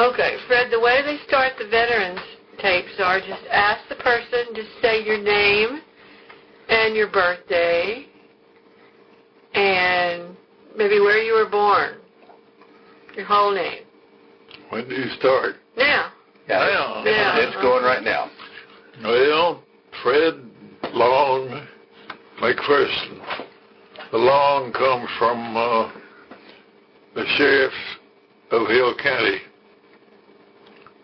Okay, Fred, the way they start the veterans tapes are just ask the person to say your name and your birthday and maybe where you were born, your whole name. When do you start? Now. Yeah, now. It's going right now. Well, Fred Long McPherson. The Long comes from the sheriff of Hill County.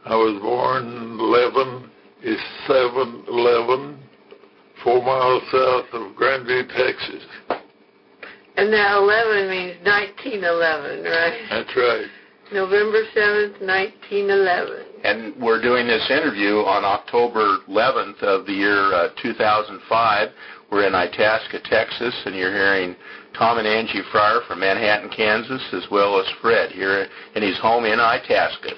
I was born 7/11, 4 miles south of Grandview, Texas. And that 11 means 1911, right? That's right. November 7th, 1911. And we're doing this interview on October 11th of the year 2005. We're in Itasca, Texas, and you're hearing Tom and Angie Fryer from Manhattan, Kansas, as well as Fred here in his home in Itasca.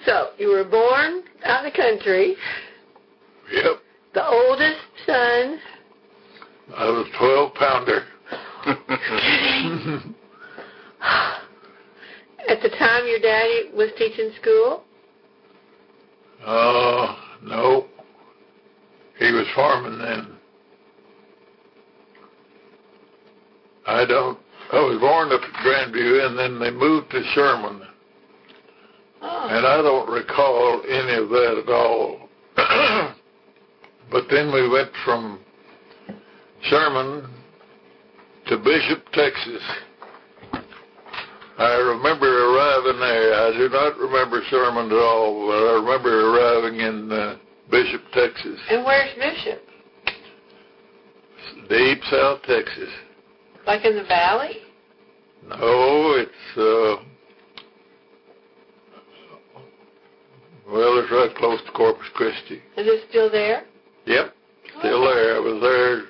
So, you were born out in the country. Yep. The oldest son. I was 12-pounder. At the time your daddy was teaching school? No. He was farming then. I was born up at Grandview, and then they moved to Sherman. Oh. And I don't recall any of that at all. But then we went from Sherman to Bishop, Texas. I remember arriving there. I do not remember Sherman at all, but I remember arriving in Bishop, Texas. And where's Bishop? Deep South Texas. Like in the valley? No, it's, well, it's right close to Corpus Christi. Is it still there? Yep, still there. I was there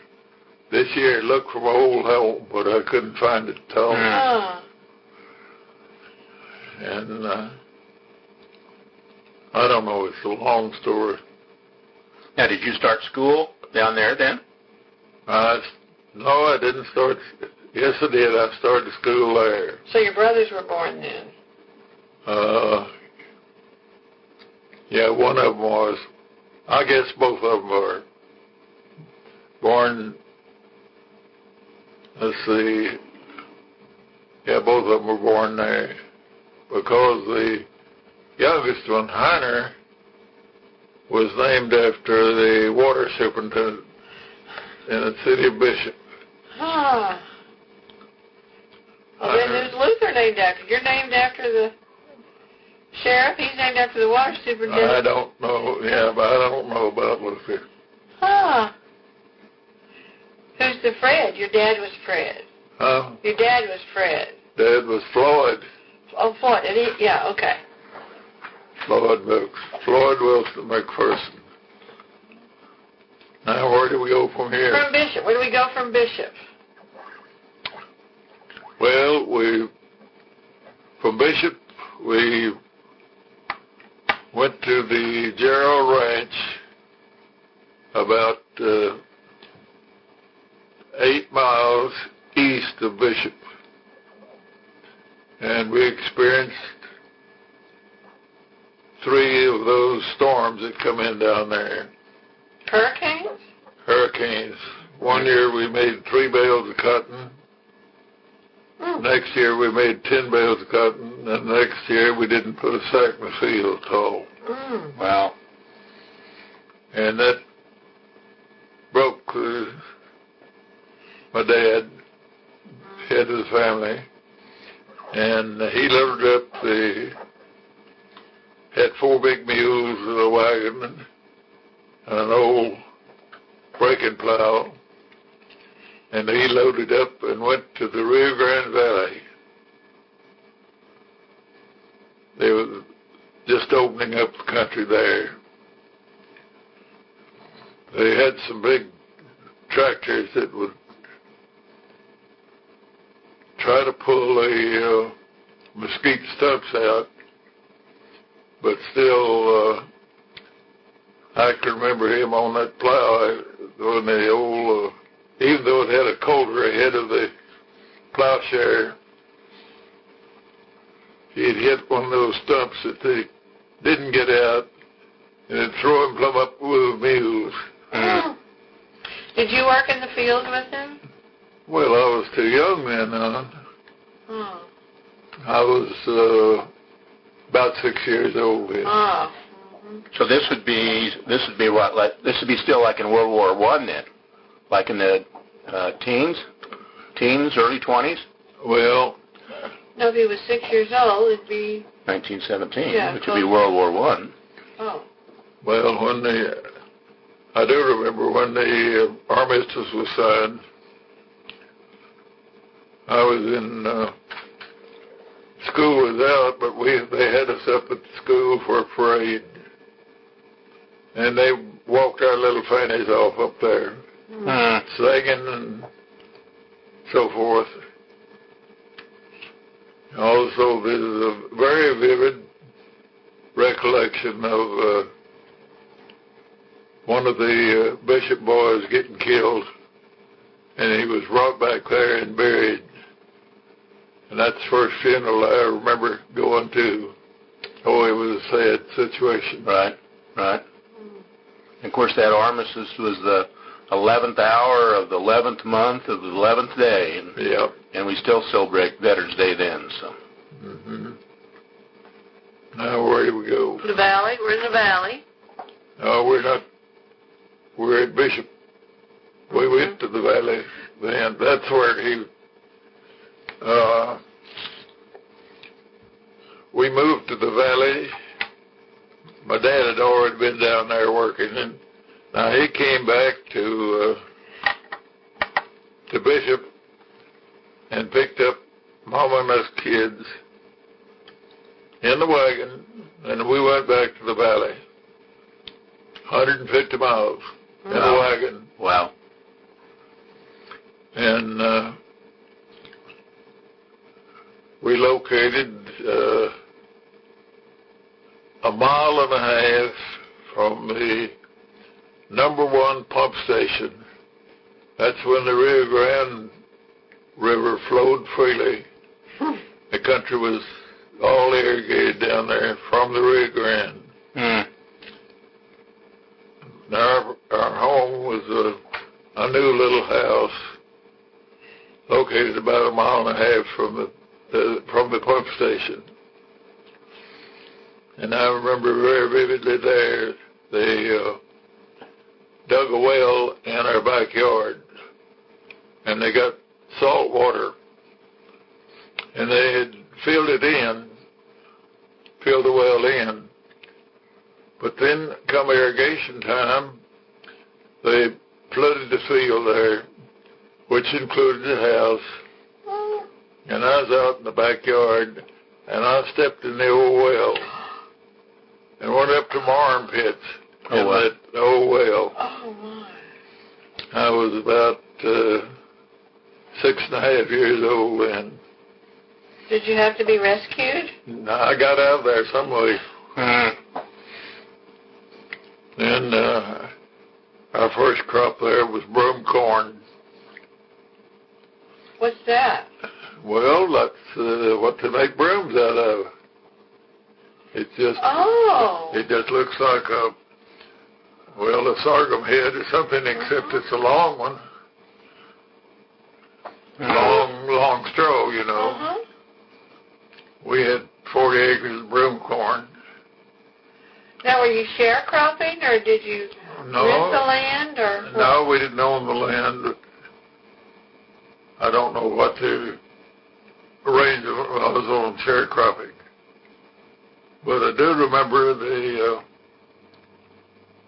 this year, looked for my old home, but I couldn't find it at all. Oh. And I don't know, it's a long story. Now, did you start school down there then? No, I didn't start. Yes, I did. I started school there. So your brothers were born then? Yeah, one of them was. I guess both of them were born. Let's see. Yeah, both of them were born there. Because the youngest one, Heiner, was named after the water superintendent in the city of Bishop. Huh. Well, then who's Luther named after? You're named after the sheriff. He's named after the water superintendent. I don't know. Yeah, but I don't know about Luther. Huh. Who's the Fred? Your dad was Fred. Huh? Your dad was Fred. Dad was Floyd. Oh, Floyd. Yeah, okay. Floyd Wilson McPherson. Now, where do we go from here? From Bishop. Where do we go from Bishop? Well, from Bishop, we went to the Gerald Ranch about 8 miles east of Bishop. And we experienced 3 of those storms that come in down there. Hurricanes? Hurricanes. One year we made 3 bales of cotton. Next year we made 10 bales of cotton. And next year we didn't put a sack in the field at all. Wow. And that broke my dad, head of the family. And he loaded up had 4 big mules and a wagon and an old breaking plow. And he loaded up and went to the Rio Grande Valley. They were just opening up the country there. They had some big tractors that would try to pull the mesquite stumps out, but still, I can remember him on that plow when the old, even though it had a coulter ahead of the plowshare, he'd hit one of those stumps that they didn't get out, and it'd throw him plumb up with mules. Did you work in the field with him? Well, I was too young then, hon. Oh. I was about 6 years old then. Oh. So this would be what? Like this would be still like in World War I then, like in the teens, early 20s. Well, No, if he was 6 years old, it'd be. 1917, Yeah, which would be World War I. Oh. well, I do remember when the armistice was signed. I was in school was out, but they had us up at the school for a parade, and they walked our little fannies off up there, singing and so forth. Also, there's a very vivid recollection of one of the bishop boys getting killed, and he was brought back there and buried. And that's the first funeral I remember going to. Oh, it was a sad situation. Right. And of course, that armistice was the 11th hour of the 11th month of the 11th day. And we still celebrate Veterans Day then. So. Now, where do we go? The valley. We're in the valley. No, we're not. We're at Bishop. We went to the valley then. That's where we moved to the valley. My dad had already been down there working, and now he came back to Bishop and picked up Mama and us kids in the wagon, and we went back to the valley. 150 miles in the wagon. Wow. And we located a mile and a half from the #1 pump station. That's when the Rio Grande River flowed freely. The country was all irrigated down there from the Rio Grande. Now our home was a new little house located about a mile and a half from the pump station. And I remember very vividly there, they dug a well in our backyard, and they got salt water, and they had filled the well in. But then come irrigation time, they flooded the field there, which included the house. And I was out in the backyard, and I stepped in the old well and went up to my armpits in that old well. Oh, my. I was about 6.5 years old then. Did you have to be rescued? No, I got out of there some way. And our first crop there was broom corn. What's that? Well, that's what they make brooms out of. It just looks like a sorghum head or something, except it's a long one. Long straw, you know. We had 40 acres of broom corn. Now, were you sharecropping, or did you rent the land, or what? No, we didn't own the land. I don't know what the arrangement was on sharecropping. But I do remember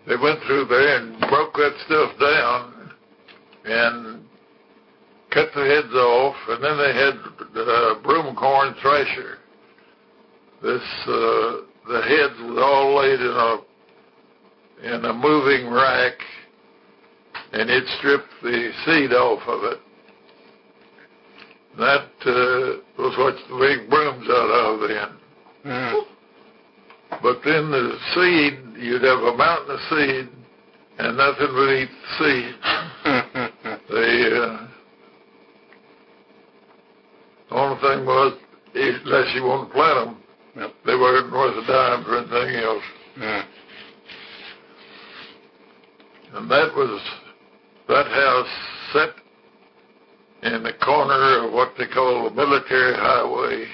they went through there and broke that stuff down and cut the heads off, and then they had the broom corn thresher. The heads was all laid in a moving rack, and it stripped the seed off of it. That was what the big brooms out of then. But then the seed, you'd have a mountain of seed and nothing beneath the seed. The only thing was, it unless you want to plant them. Yep. They weren't worth a dime for anything else. Yeah. And that house set in the corner of what they call a military highway.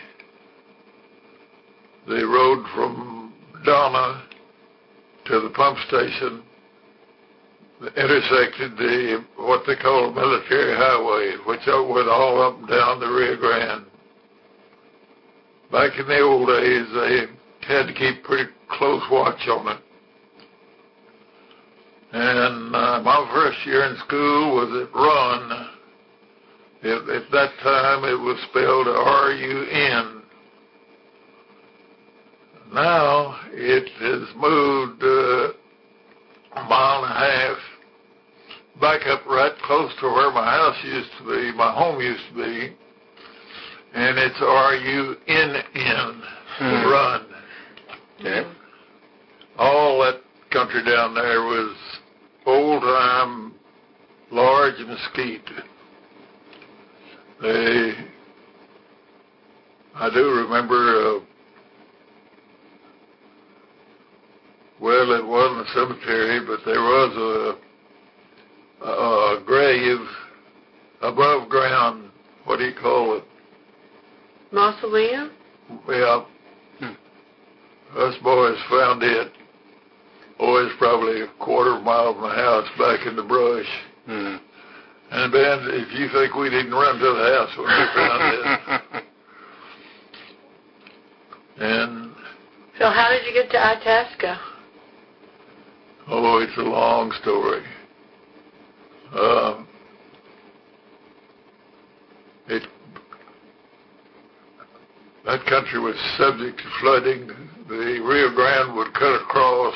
The road from Donna to the pump station intersected what they call a military highway, which went all up and down the Rio Grande. Back in the old days, they had to keep pretty close watch on it. And my first year in school was at Run. At that time, it was spelled R-U-N. Now, it has moved a mile and a half back up right close to where my house used to be, my home used to be, and it's R-U-N-N, Run. Okay. All that country down there was old-time large mesquite. I do remember, well, it wasn't a cemetery, but there was a grave above ground. What do you call it? Mausoleum? Yeah. Us boys found it. Oh, it's probably a quarter mile from the house back in the brush. Hmm. And Ben, if you think we didn't run to the house when we found it. And So how did you get to Itasca? oh, it's a long story. That country was subject to flooding. The Rio Grande would cut across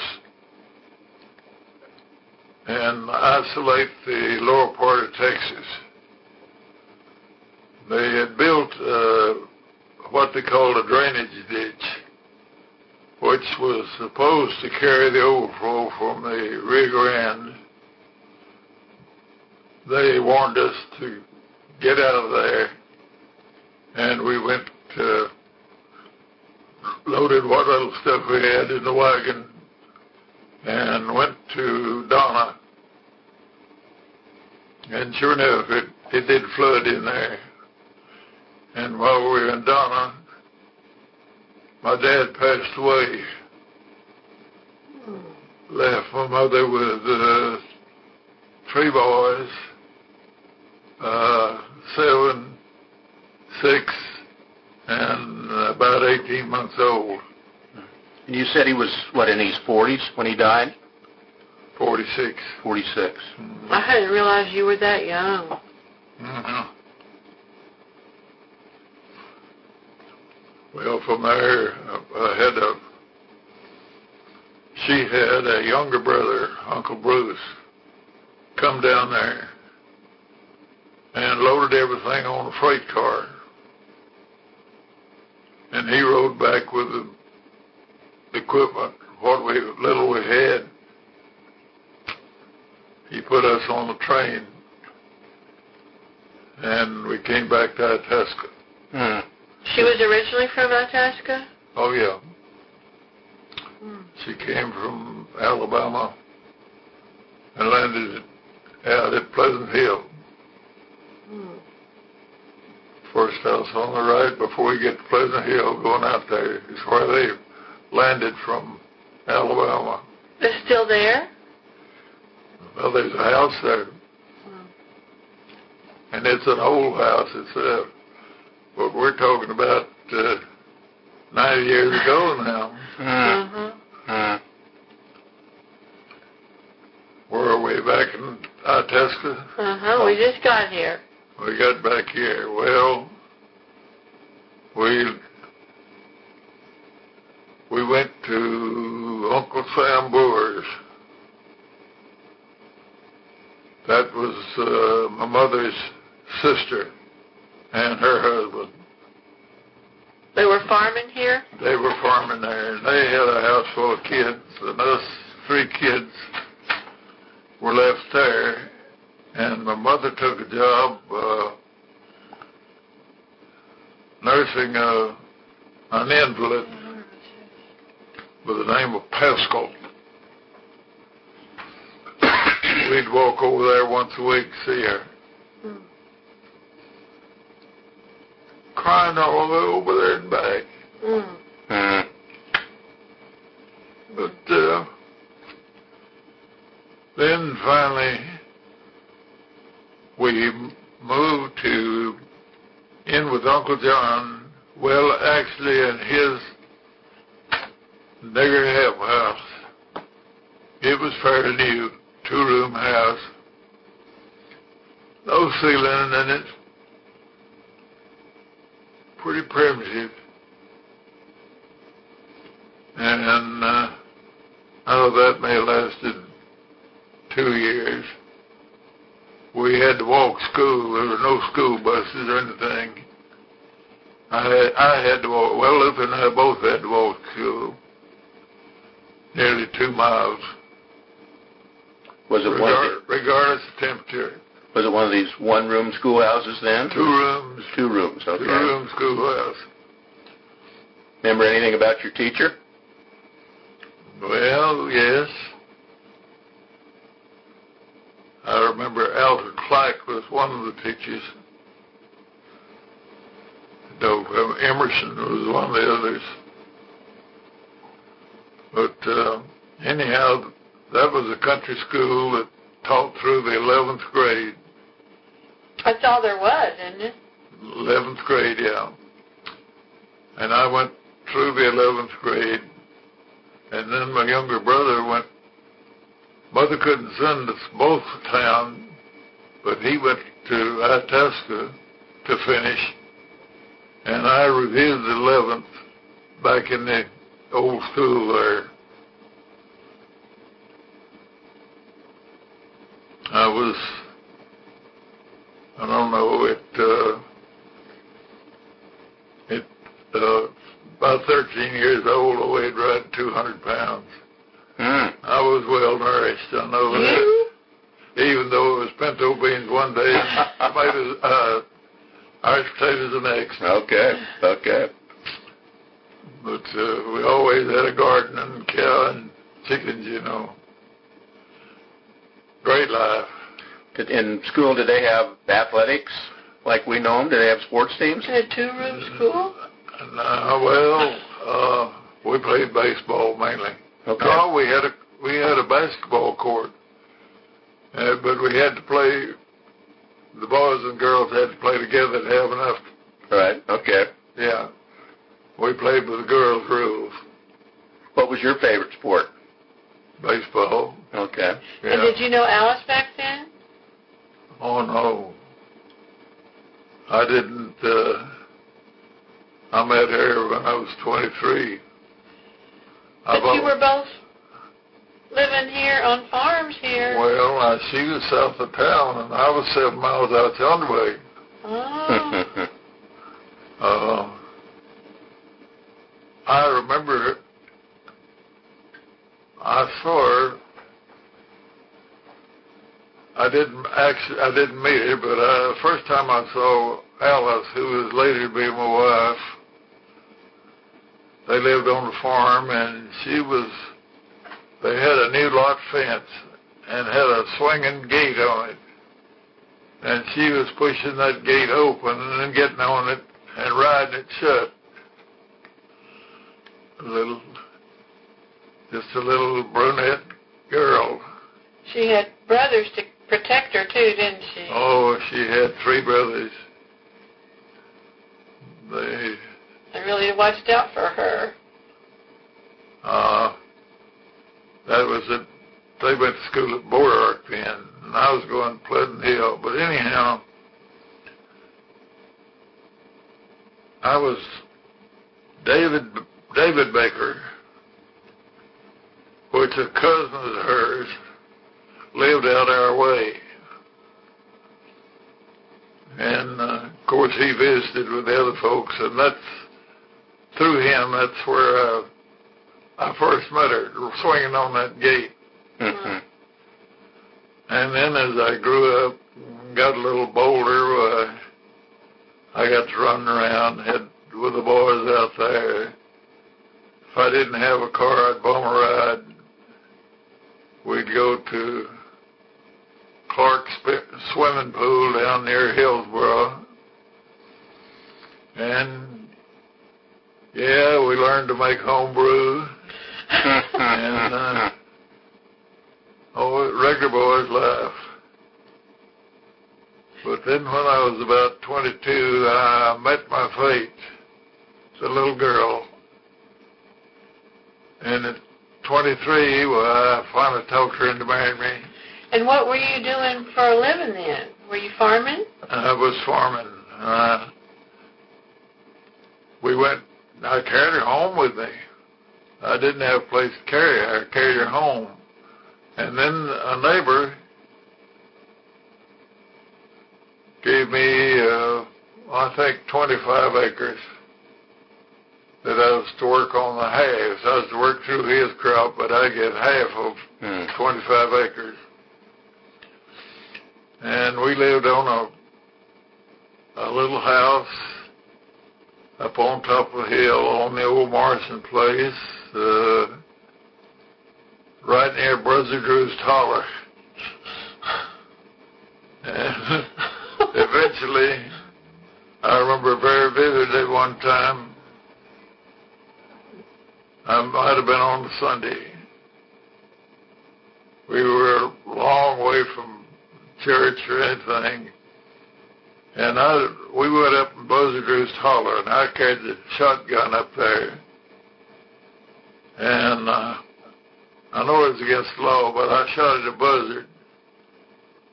and isolate the lower part of Texas. They had built what they called a drainage ditch, which was supposed to carry the overflow from the Rio Grande. They warned us to get out of there, and we went, loaded what little stuff we had in the wagon, and went to Donna. And sure enough, it did flood in there. And while we were in Donna, my dad passed away. Left my mother with 3 boys, 7, 6, and about 18 months old. And you said he was, what, in his 40s when he died? 46. 46. I hadn't realized you were that young. Mm-hmm. Well, from there, she had a younger brother, Uncle Bruce, come down there and loaded everything on a freight car. And he rode back with the equipment, what little we had. He put us on the train, and we came back to Itasca. Hmm. She was originally from Itasca? Oh, yeah. She came from Alabama and landed out at Pleasant Hill. First house on the right before you get to Pleasant Hill, going out there is where they landed from Alabama. It's still there? Well, there's a house there. And it's an old house. It's what we're talking about 90 years ago now. Where are we, back in Itasca? We just got here. We got back here. Well, we went to Uncle Sam Boer's. That was my mother's sister and her husband. They were farming here? They were farming there. They had a house full of kids, and us 3 kids were left there. And my mother took a job nursing a an invalid by the name of Pascal. We'd walk over there once a week to see her. Crying all the way over there and back. But then finally we moved in with Uncle John. Well, actually in his nigger help house. It was fairly new, 2-room house. No ceiling in it. Pretty primitive. And I know that may have lasted 2 years. We had to walk school. There were no school buses or anything. I had to walk. Well, Lupe and I both had to walk to school. Nearly 2 miles. Was it regardless of temperature. Was it one of these one-room schoolhouses then? 2 rooms. 2 rooms, okay. 2-room schoolhouse. Remember anything about your teacher? Well, yes. I remember Alfred Clack was one of the teachers. Emerson was one of the others. But anyhow, that was a country school that taught through the 11th grade. That's all there was, isn't it? 11th grade, yeah. And I went through the 11th grade, and then my younger brother went. Mother couldn't send us both to town, but he went to Itasca to finish, and I reviewed the 11th back in the old school there. I don't know, about 13 years old, I weighed right 200 pounds. I was well nourished, I know that. Even though it was pinto beans one day, tomatoes, Irish potatoes the next. Okay. But we always had a garden and cow and chickens, you know. Great life. In school, did they have athletics like we know them? Did they have sports teams? They had 2-room school? We played baseball mainly. Okay. No, we had a basketball court, but we had to play. The boys and girls had to play together to have enough. Right. Okay. Yeah. We played with the girls' rules. What was your favorite sport? Baseball. Okay. Yeah. And did you know Alice back then? Oh, no. I didn't. I met her when I was 23. But you were both living here on farms here. Well, she was south of town, and I was 7 miles out the way. Oh. I remember I saw her. I didn't meet her, but the first time I saw Alice, who was later to be my wife, they lived on the farm, and they had a new lot fence and had a swinging gate on it. And she was pushing that gate open and then getting on it and riding it shut. Just a little brunette girl. She had brothers to protect her too, didn't she? Oh, she had 3 brothers. They really watched out for her. That was it. They went to school at Border Arc then, and I was going to Pleasant Hill. But anyhow, I was David Baker, which a cousin of hers lived out our way. And, of course, he visited with the other folks, and through him, that's where I first met her, swinging on that gate. Mm-hmm. And then as I grew up, got a little bolder, I got to run around, had with the boys out there. If I didn't have a car, I'd bum a ride. We'd go to Clark's swimming pool down near Hillsboro. And, yeah, we learned to make home brew. And, regular boys laugh. But then when I was about 22, I met my fate. It's a little girl. And at 23, well, I finally talked her into marrying me. And what were you doing for a living then? Were you farming? I was farming. I carried her home with me. I didn't have a place to carry her. I carried her home. And then a neighbor gave me, I think, 25 acres that I was to work on the halves. I was to work through his crop, but I get half of 25 acres. And we lived on a little house up on top of a hill on the old Morrison place, right near Brother Drew's Holler. And eventually, I remember very vividly one time, I might have been on a Sunday. We were a long way from church or anything. And we went up in Brother Drew's Holler, and I carried the shotgun up there. And I know it was against the law, but I shot at a buzzard.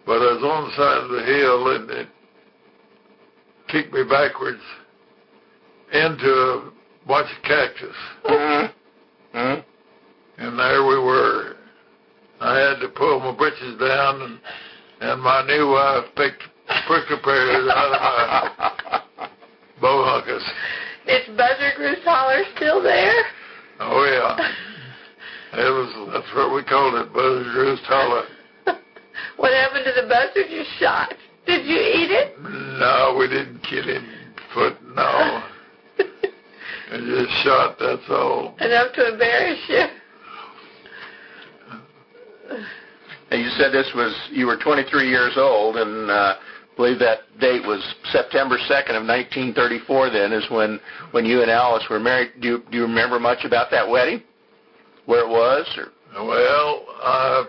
But I was on the side of the hill, and it kicked me backwards into a bunch of cactus. And there we were. I had to pull my britches down, and my new wife picked a pair out of my bow-huckers. Is Buzzard Goose Holler still there? Oh, yeah. That's what we called it, Buzzard Goose Holler. What happened to the buzzard you shot? Did you eat it? No, we didn't kill him. No. I just shot, that's all. Enough to embarrass you? And you said you were 23 years old, and I believe that date was September 2nd of 1934 then is when you and Alice were married. Do you remember much about that wedding? Where it was? Or? Well, I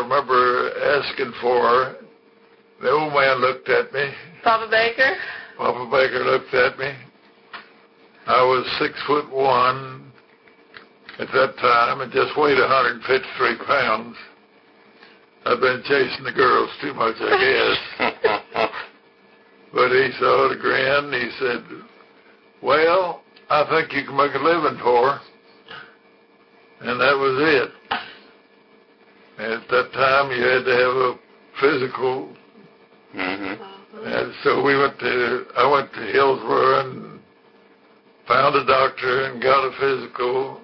remember asking for her. The old man looked at me. Papa Baker? Papa Baker looked at me. I was 6'1" at that time and just weighed 153 pounds. I've been chasing the girls too much, I guess. But he saw the grin. He said, well, I think you can make a living for her. And that was it. And at that time, you had to have a physical. And so I went to Hillsboro and found a doctor and got a physical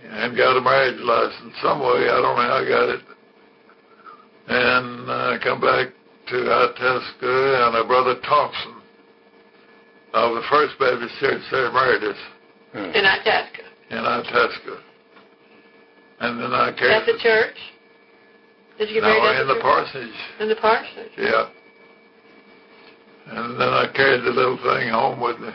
and got a marriage license some way. I don't know how I got it. And I come back to Itasca, and our brother Thompson of the First Baptist Church there married us. In Itasca? In Itasca. And then I carried... At the church? Did you get married at in the parsonage. In the parsonage? Yeah. And then I carried the little thing home with me.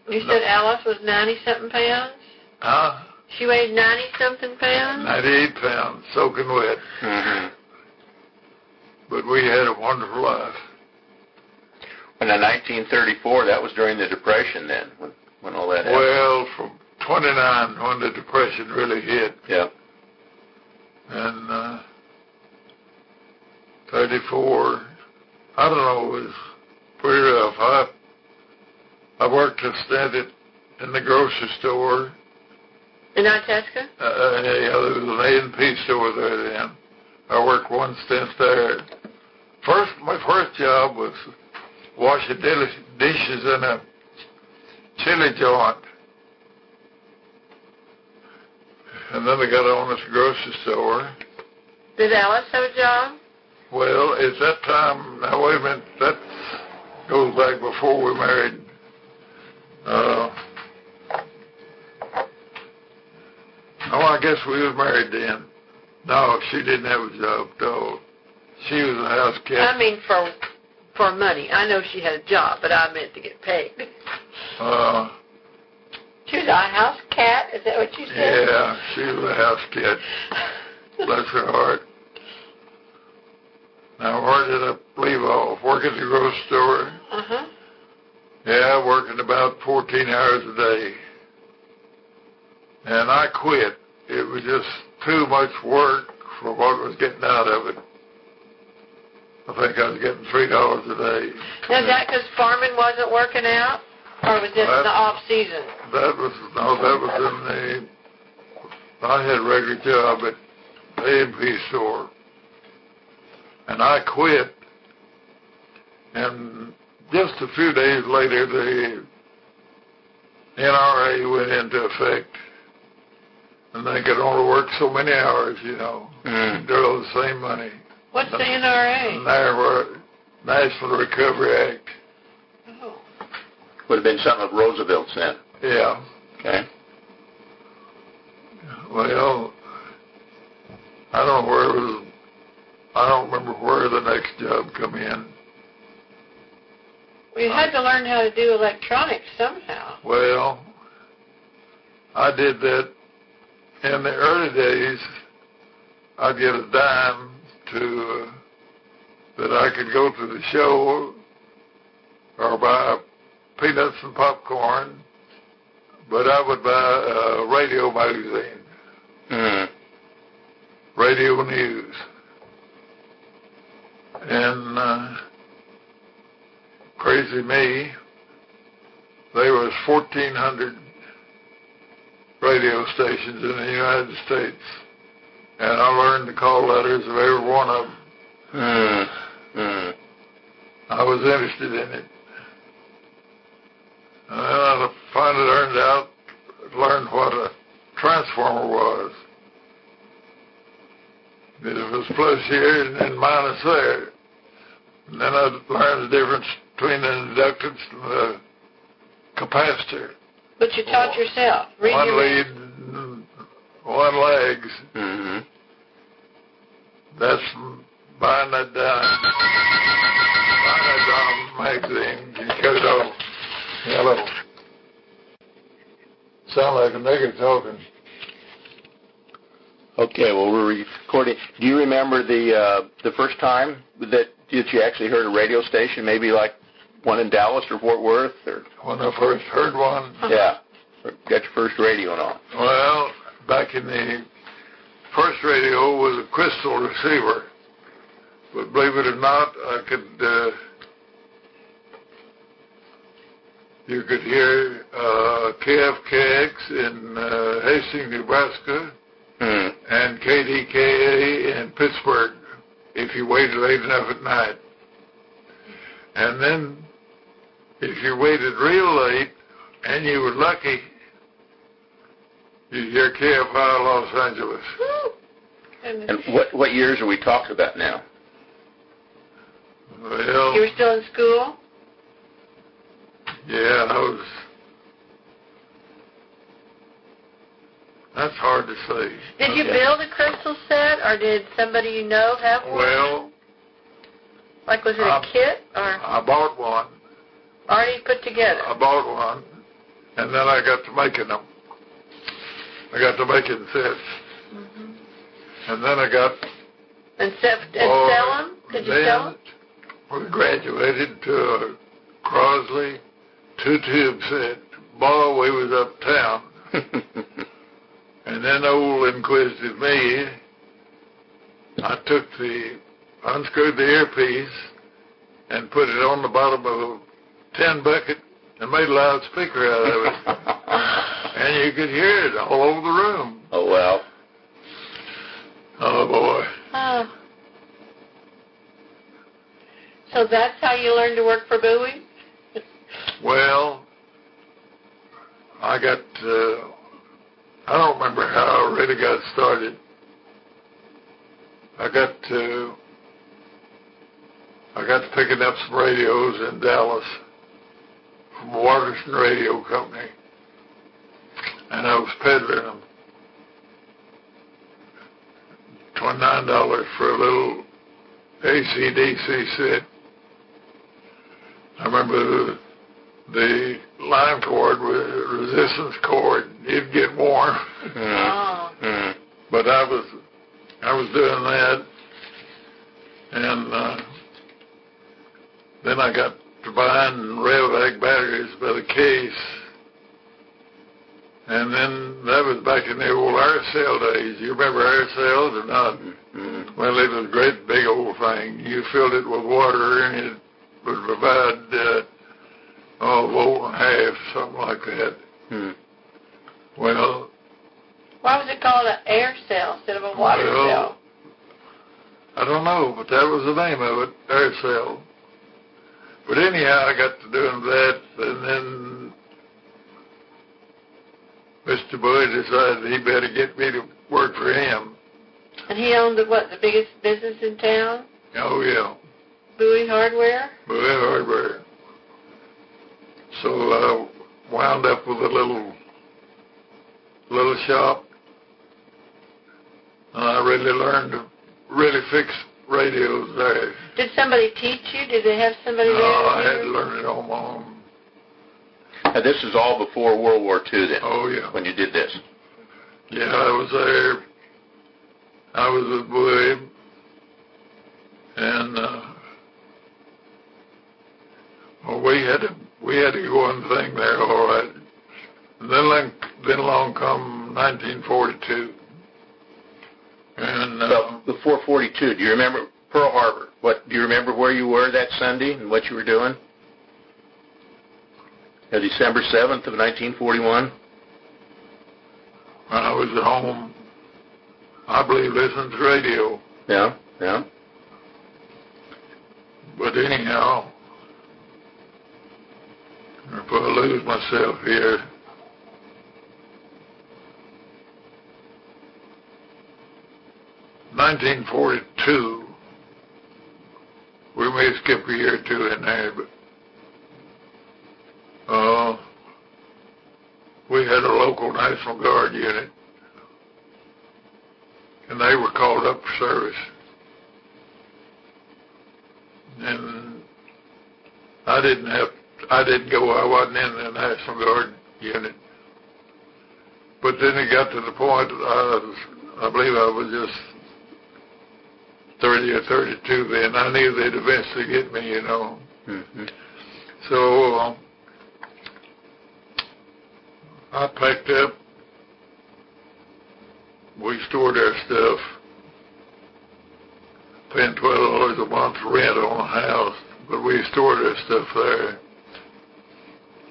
You said Alice was 90-something pounds? Huh? She weighed 90-something pounds? 98 pounds, soaking wet. But we had a wonderful life. And in 1934, that was during the Depression then, when all that happened. Well, from 29, when the Depression really hit. Yeah. And 34, I don't know, it was pretty rough. I worked a stint in the grocery store. In Itasca? Yeah, there was an A&P store there then. I worked one stint there. My first job was washing dishes in a chili joint. And then I got on at the grocery store. Did Alice have a job? Well, at that time, now wait a minute, goes back before we married. I guess we was married then. No, she didn't have a job, though. She was a house cat. I mean, for money. I know she had a job, but I meant to get paid. She was a house cat? Is that what you said? Yeah, she was a house cat. Bless her heart. Now, where did I leave off? Working at the grocery store. Uh-huh. Yeah, working about 14 hours a day. And I quit. It was just too much work for what I was getting out of it. I think I was getting $3 a day. Now, is that because farming wasn't working out? Or was this in the off-season? That was in I had a regular job at the A&P store. And I quit. And just a few days later, the NRA went into effect. And they could only work so many hours, you know. They're the same money. What's the NRA? National Recovery Act. Oh. Would have been something of Roosevelt's then. Yeah. Okay. Well, I don't know where it was. I don't remember where the next job come in. We had to learn how to do electronics somehow. Well, I did that in the early days. I'd get a dime that I could go to the show or buy peanuts and popcorn, but I would buy a radio magazine, radio news, and crazy me, there was 1,400 radio stations in the United States. And I learned the call letters of every one of them. I was interested in it. And then I finally learned what a transformer was. It was plus here and minus there. And then I learned the difference between the inductance and the capacitor. But you taught yourself. One lead, one legs. That's buying that magazine. You cut it off. Hello. Sound like a nigger talking. Okay, well, we're recording. Do you remember the first time that you actually heard a radio station, maybe like one in Dallas or Fort Worth? Or when I first heard one? Yeah. Got your first radio and all. Well, back in the first radio was a crystal receiver. But believe it or not, you could hear KFKX in Hastings, Nebraska, and KDKA in Pittsburgh, if you waited late enough at night. And then, if you waited real late, and you were lucky, you'd hear KFI Los Angeles. And what years are we talking about now? Well, you were still in school? Yeah, that's hard to say. Did you build a crystal set, or did somebody you know have one? Well, like, was it a kit, or? I bought one. Already put together? I bought one, and then I got to making them. I got to making sets. And then I got... And sell them? Did you sell them? We graduated to a Crosley 2-tube set. Boy, we was uptown. And then old inquisitive me, I unscrewed the earpiece and put it on the bottom of a tin bucket and made a loudspeaker out of it. And you could hear it all over the room. Oh, well. Oh, boy. Oh. So that's how you learned to work for Bowie? Well, I don't remember how I really got started. I got I got to picking up some radios in Dallas from Waterston Radio Company, and I was peddling them. $29 for a little AC/DC set. I remember the line cord with resistance cord. It'd get warm. Oh. But I was doing that, and then I got to buying Railvac batteries by the case, and then that was back in the old air cell days. You remember air cells or not? Mm-hmm. Well, it was a great big old thing. You filled it with water, and it would provide a volt and a half, something like that. Well, why was it called an air cell instead of a water cell? I don't know, but that was the name of it, air cell. But anyhow, I got to doing that, and then Mr. Boyd decided he better get me to work for him. And he owned the biggest business in town? Oh, yeah. Bowie Hardware? Bowie Hardware. So I wound up with a little shop, and I really learned to really fix radios there. Did somebody teach you? Did they have somebody there? No, I had to learn it on my own. And this is all before World War II then? Oh, yeah. When you did this? Yeah, I was there. I was with Bowie, and well, we had to go on the thing there, all right. And then along come 1942. And before 42, do you remember Pearl Harbor? Do you remember where you were that Sunday and what you were doing? December 7th of 1941? I was at home, I believe, listening to radio. Yeah, yeah. But anyhow, if I lose myself here, (1942), we may skip a year or two in there, but we had a local National Guard unit, and they were called up for service. And I didn't go, I wasn't in the National Guard unit. But then it got to the point that I believe I was just 30 or 32 then. I knew they'd eventually get me, you know. Mm-hmm. So I packed up. We stored our stuff, paying $12 a month rent on a house, but we stored our stuff there.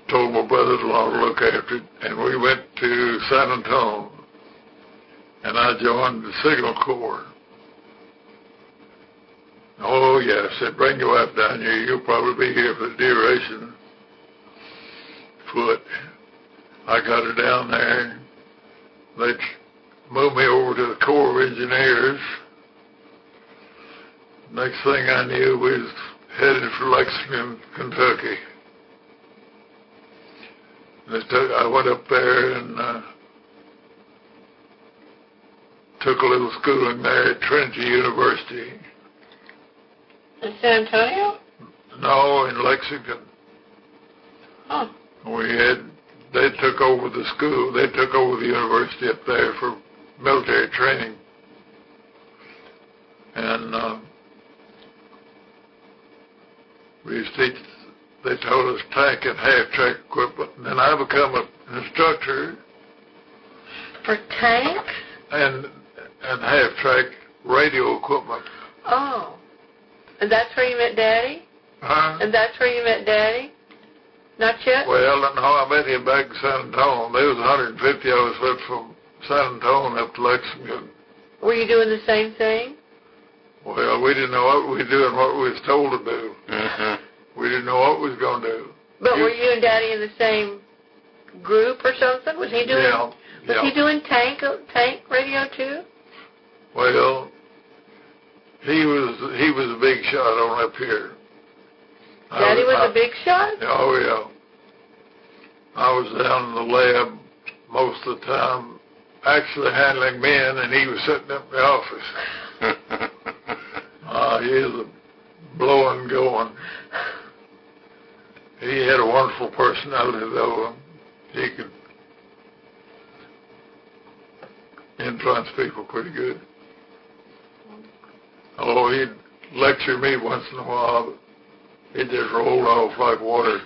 Told my brother-in-law to look after it, and we went to San Antonio, and I joined the Signal Corps. Oh, yeah, I said, bring your wife down here. You'll probably be here for the duration. Foot. I got her down there. They moved me over to the Corps of Engineers. Next thing I knew, we was headed for Lexington, Kentucky. I went up there and took a little schooling there at Trinity University. In San Antonio? No, in Lexington. Oh. They took over the school. They took over the university up there for military training. And we used to teach, they taught us tank and half-track equipment. And then I become an instructor. For tanks? And half-track radio equipment. Oh. And that's where you met Daddy? Huh? And that's where you met Daddy? Not yet? Well, no, I met him back in San Antonio. There was 150 of us went from San Antonio up to Lexington. Were you doing the same thing? Well, we didn't know what we were doing, what we was told to do. Mm-hmm. We didn't know what we was going to do. But were you and Daddy in the same group or something? Was he doing? Yeah. Was he doing tank radio too? Well, he was a big shot on up here. Daddy was a big shot? Oh, yeah. I was down in the lab most of the time, actually handling men, and he was sitting up in the office. He was a blowing going. He had a wonderful personality, though. He could influence people pretty good. Oh, he'd lecture me once in a while, but it just rolled off like water.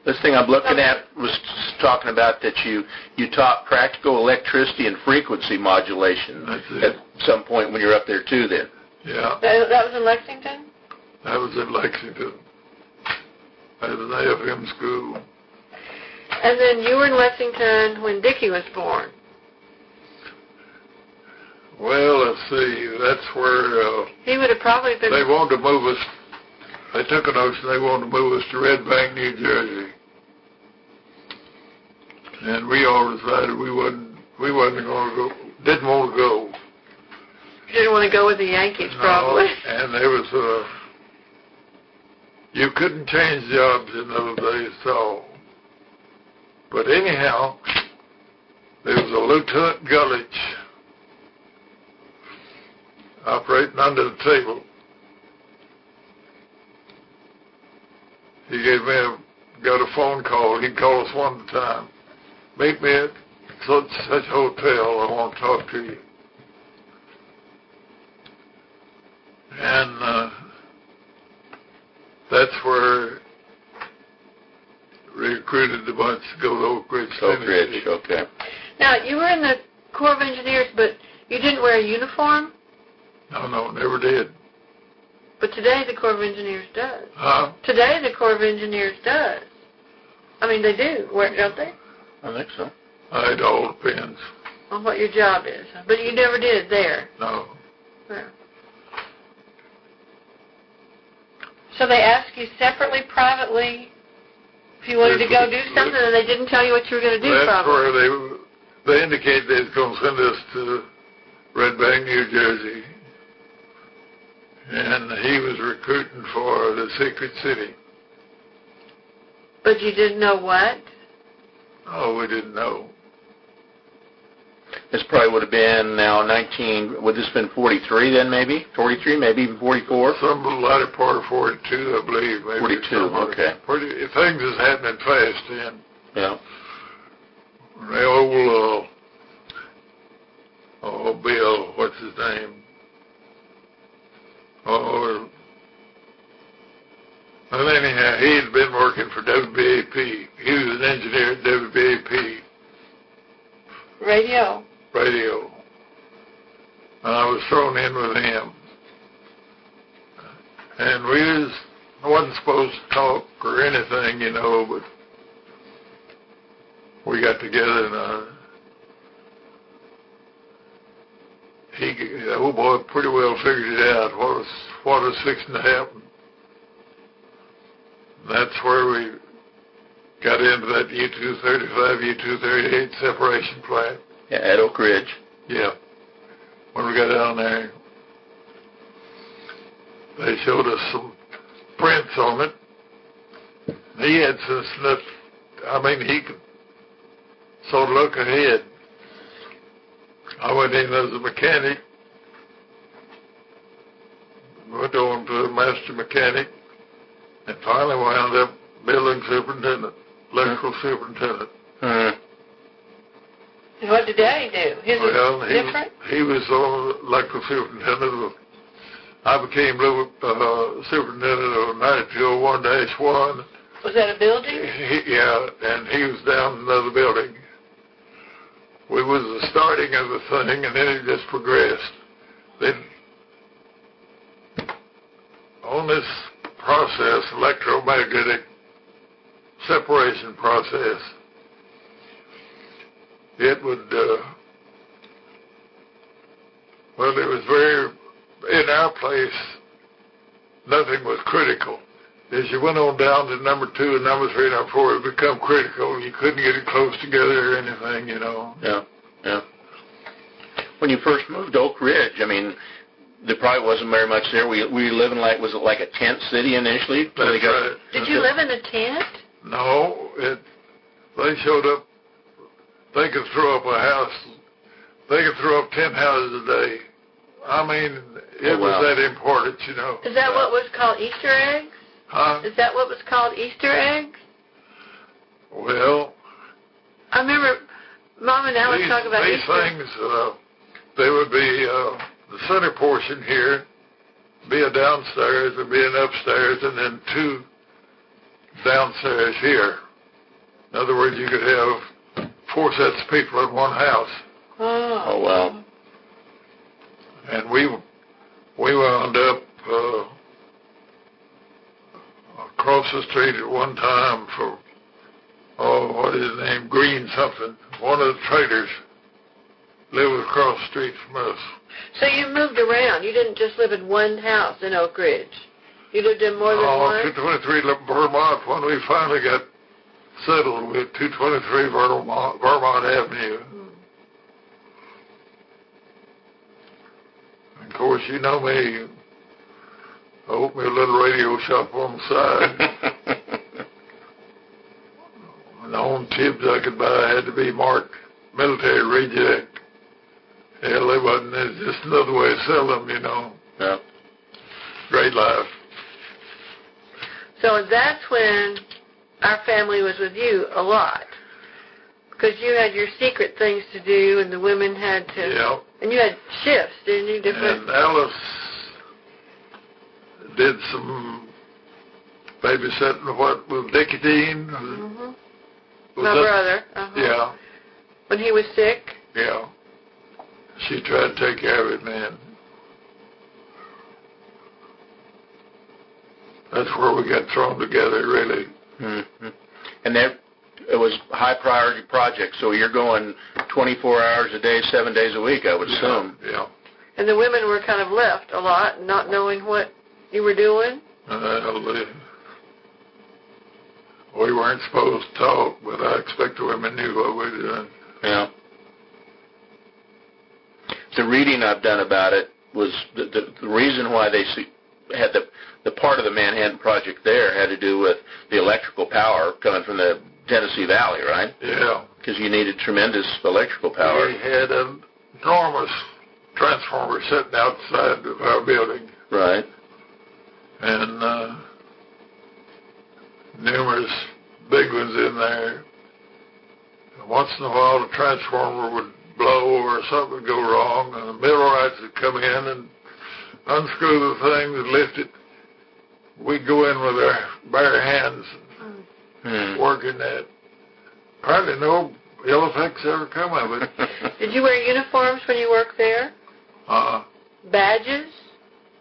This thing I'm looking at was talking about that you taught practical electricity and frequency modulation at some point when you're up there too then. Yeah. That was in Lexington? That was in Lexington. At an AFM school. And then you were in Lexington when Dickie was born. Well, let's see. That's where he would have probably been. They wanted to move us. They took a notion they wanted to move us to Red Bank, New Jersey, and we all decided we wasn't going to go. Didn't want to go. You didn't want to go with the Yankees, no, probably. And there was you couldn't change jobs in those days, so. But anyhow, there was a Lieutenant Gullich operating under the table. He got a phone call. He'd call us one time. Meet me at such hotel. I want to talk to you. And that's where recruited a bunch to go to Oak Ridge. Oak Ridge, okay. Now, you were in the Corps of Engineers, but you didn't wear a uniform? No, never did. But today the Corps of Engineers does. Huh? Today the Corps of Engineers does. I mean, they do, don't they? I think so. It all depends. On what your job is. But you never did there. No. Yeah. So they asked you separately, privately, if you wanted to go do something, and they didn't tell you what you were going to do, that's probably. Where they indicated they was going to send us to Red Bank, New Jersey. And he was recruiting for the Secret City. But you didn't know what? Oh, we didn't know. This probably would have been now would this have been 43 then maybe? 43, maybe even 44? Some latter part of 42, I believe. Maybe 42, okay. Things is happening fast then. Yeah. The old, Bill, what's his name? And anyhow, he had been working for WBAP. He was an engineer at WBAP. Radio. And I was thrown in with him. And I wasn't supposed to talk or anything, but we got together and the old boy pretty well figured it out, what was fixing to happen. That's where we got into that U-235, U-238 separation plant. Yeah, at Oak Ridge. Yeah. When we got down there, they showed us some prints on it. He had some snuff. He could sort of look ahead. I went in as a mechanic, went on to a master mechanic, and finally wound up building superintendent, electrical superintendent. Mm-hmm. And what did Daddy do? Different? He was electrical superintendent. I became superintendent of 9201-1. Was that a building? Yeah, and he was down in another building. We was the starting of the thing, and then it just progressed. Then, on this process, electromagnetic separation process, it would, it was in our place, nothing was critical. As you went on down to number 2 and number 3 and number 4, it would become critical. You couldn't get it close together or anything, Yeah. When you first moved to Oak Ridge, there probably wasn't very much there. We living like, was it like a tent city initially? That's right. Did you live in a tent? No, they showed up. They could throw up a house. They could throw up 10 houses a day. I mean, it was that important, you know. Is that what was called Easter eggs? Huh? Is that what was called Easter eggs? Well, I remember Mom and Alice talk about these Easter. things, they would be the center portion here, be a downstairs, and be an upstairs, and then 2 downstairs here. In other words, you could have 4 sets of people in one house. Oh, wow. And we wound up across the street at one time for, what is his name, Green something. One of the traders lived across the street from us. So you moved around. You didn't just live in one house in Oak Ridge. You lived in more than one? 223 Vermont. When we finally got settled with 223 Vermont Avenue. Of course, you know me. I opened me a little radio shop on the side. And the only tips I could buy had to be marked military reject. Hell, they wasn't. It's just another way to sell them, you know. Yeah. Great life. So that's when our family was with you a lot. Because you had your secret things to do, and the women had to... Yeah. And you had shifts, didn't you? Different. And Alice did some babysitting, with Dickie Dean? My brother. Yeah. When he was sick? Yeah. She tried to take care of it, man. That's where we got thrown together, really. Mm-hmm. And it was a high priority project, so you're going 24 hours a day, 7 days a week, I would assume. Yeah. And the women were kind of left a lot, not knowing what you were doing? We weren't supposed to talk, but I expect the women knew what we were doing. Yeah. The reading I've done about it was the reason why they had the part of the Manhattan Project there had to do with the electrical power coming from the Tennessee Valley, right? Yeah. Because you needed tremendous electrical power. We had an enormous transformer sitting outside of our building. Right. And numerous big ones in there. Once in a while, the transformer would blow or something would go wrong, and the millwrights would come in and unscrew the thing and lift it. We'd go in with our bare hands working that. Hardly no ill effects ever come of it. Did you wear uniforms when you worked there? Badges?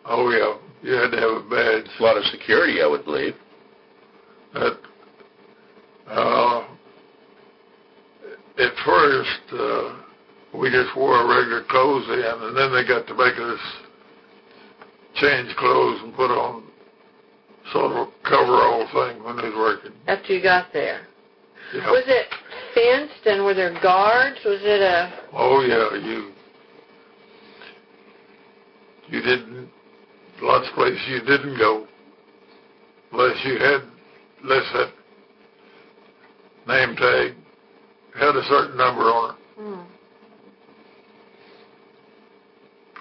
Oh, yeah. You had to have a badge. A lot of security, I would believe. At first, we just wore our regular clothes in, and then they got to make us change clothes and put on sort of a coverall thing when they was working. After you got there? Yeah. Was it fenced, and were there guards? Was it a... Oh, yeah. You didn't... Lots of places you didn't go unless that name tag had a certain number on it.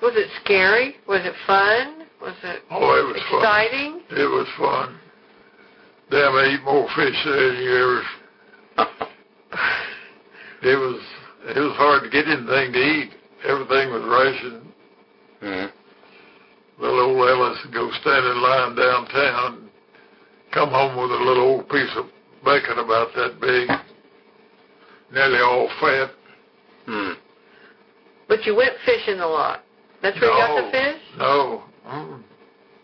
Was it scary? Was it fun? Was it it was exciting? Fun. It was fun. Damn, I eat more fish there than you ever... It was hard to get anything to eat. Everything was rationed. Little old Ellis would go stand in line downtown, come home with a little old piece of bacon about that big, nearly all fat. But you went fishing a lot. That's where you got the fish? No.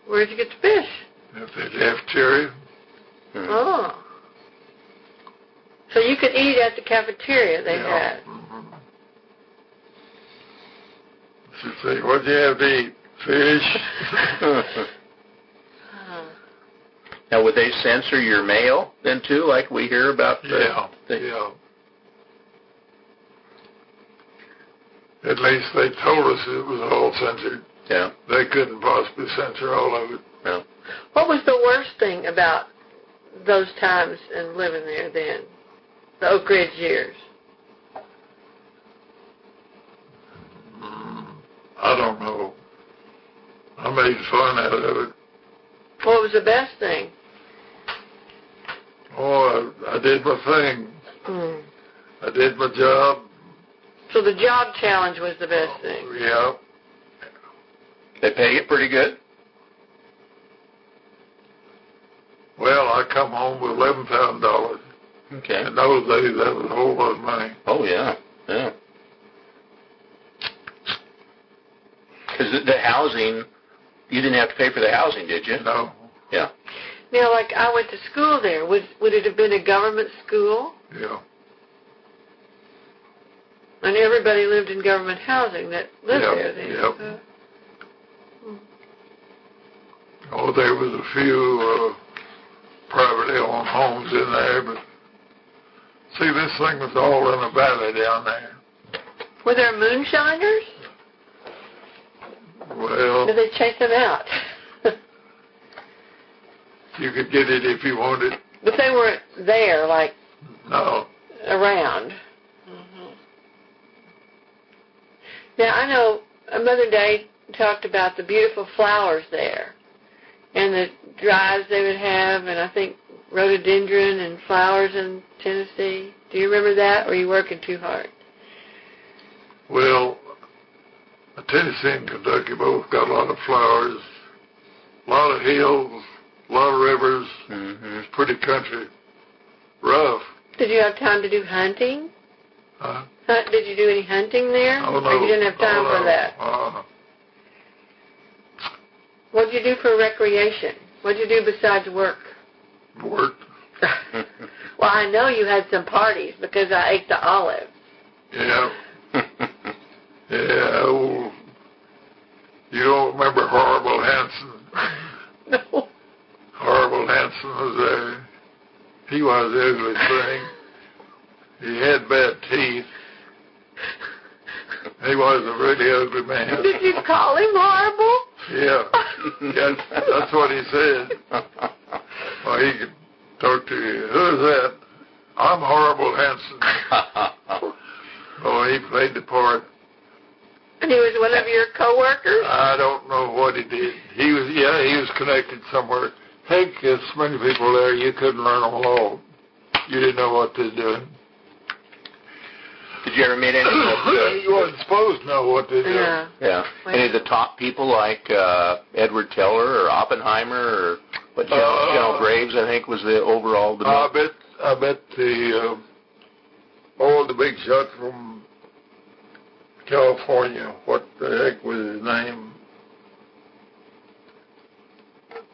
Where did you get the fish? At the cafeteria. Oh. So you could eat at the cafeteria they had. She'd say, what'd you have to eat? Fish. Now, would they censor your mail then, too, like we hear about? Yeah. At least they told us it was all censored. Yeah. They couldn't possibly censor all of it. Yeah. What was the worst thing about those times and living there then, the Oak Ridge years? I don't know. I made fun out of it. What was the best thing? Oh, I did my thing. I did my job. So the job challenge was the best thing. Yeah. They pay you pretty good? Well, I come home with $11,000. Okay. In those days, that was a whole lot of money. Oh, yeah. Yeah. Because the housing, you didn't have to pay for the housing, did you? No. Yeah. Now, like I went to school there. Would it have been a government school? Yeah. And everybody lived in government housing that lived there then. Yep. Oh, there was a few privately owned homes in there, but see, this thing was all in a valley down there. Were there moonshiners? Well, Did they chase them out? you could get it if you wanted. But they weren't there, like, No. around. Now, I know Mother Day talked about the beautiful flowers there and the drives they would have, and I think rhododendron and flowers in Tennessee. Do you remember that, or are you working too hard? Well, Tennessee and Kentucky both got a lot of flowers, a lot of hills, a lot of rivers. It's pretty country. Rough. Did you have time to do hunting? Huh? Did you do any hunting there? Oh, no. Or you didn't have time for that? What did you do for recreation? What did you do besides work? Work. Well, I know you had some parties because I ate the olives. Yeah. Yeah. Oh, you don't remember Horrible Hanson? No. Horrible Hanson was there. He was the ugly thing. He had bad teeth. He was a really ugly man. Did you call him horrible? Yeah. That's what he said. Well, he could talk to you. Who's that? I'm Horrible Hanson. Oh, he played the part. And he was one of your coworkers? I don't know what he did. He was connected somewhere. Heck, there's so many people there, you couldn't learn them all. You didn't know what they were doing. Did you ever meet any of the... You wasn't supposed to know what they did. Yeah. Yeah. Any of the top people like Edward Teller or Oppenheimer or what General Graves, I think, was the overall... I bet the big shot from California, what the heck was his name?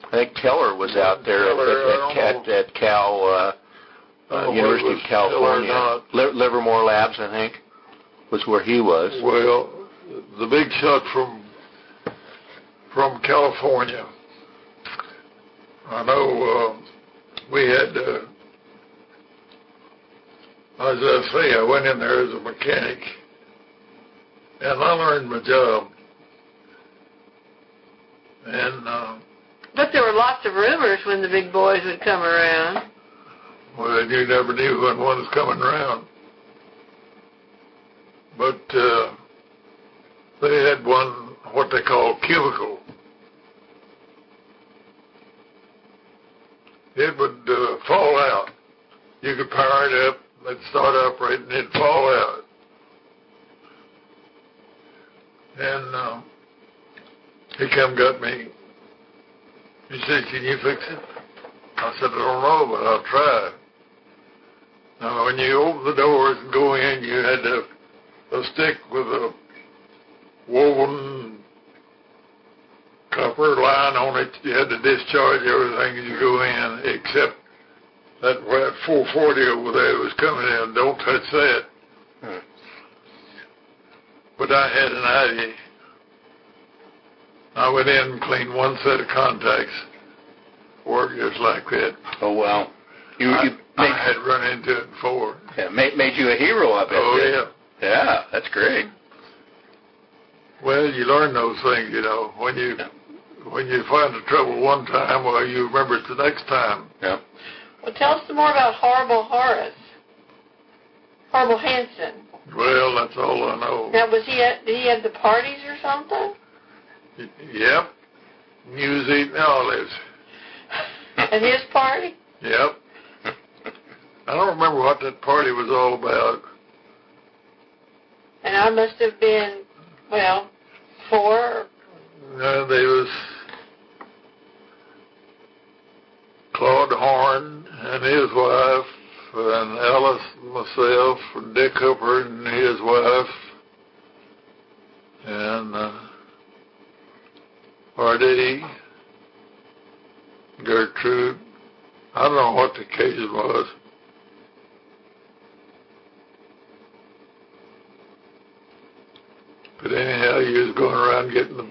I think Teller was out there at Cal... University of California. Livermore Labs, I think, was where he was. Well, the big shot from California. I know we had, as I say, I went in there as a mechanic, and I learned my job. And But there were lots of rumors when the big boys would come around. well, you never knew when one was coming around. But they had one, what they call cubicle. It would fall out. You could power it up, it'd start upright, and it'd fall out. And he come got me. He said, "Can you fix it?" I said, "I don't know, but I'll try." Now, when you open the doors and go in, you had a stick with a woven copper line on it. You had to discharge everything as you go in, except that 440 over there was coming in. Don't touch that. But I had an idea. I went in and cleaned one set of contacts. Worked just like that. Oh, wow. I had run into it before. Yeah, made you a hero up there. Oh, yeah. Yeah, that's great. Well, you learn those things, you know. When you find the trouble one time, well, you remember it the next time. Yeah. Well, tell us some more about Horrible Horace. Horrible Hanson. Well, that's all I know. Now, did he have the parties or something? Yep. He was eating olives. At his party? Yep. I don't remember what that party was all about. And I must have been, well, 4. There was Claude Horn and his wife, and Alice and myself, and Dick Hooper and his wife, and R.D., Gertrude. I don't know what the occasion was. But anyhow, he was going around getting the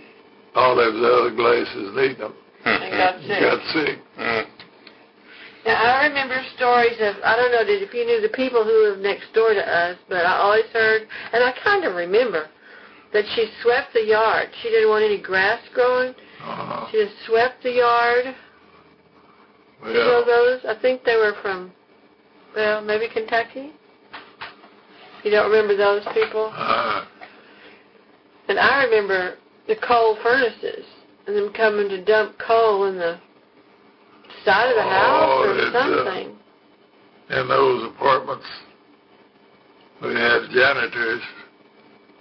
olives out of the glasses and eating them. And Got sick. Now, I remember stories of, I don't know if you knew the people who lived next door to us, but I always heard, and I kind of remember, that she swept the yard. She didn't want any grass growing. She just swept the yard. Well, You know those? I think they were from, well, maybe Kentucky? You don't remember those people? And I remember the coal furnaces and them coming to dump coal in the side of the house or something. In those apartments, we had janitors,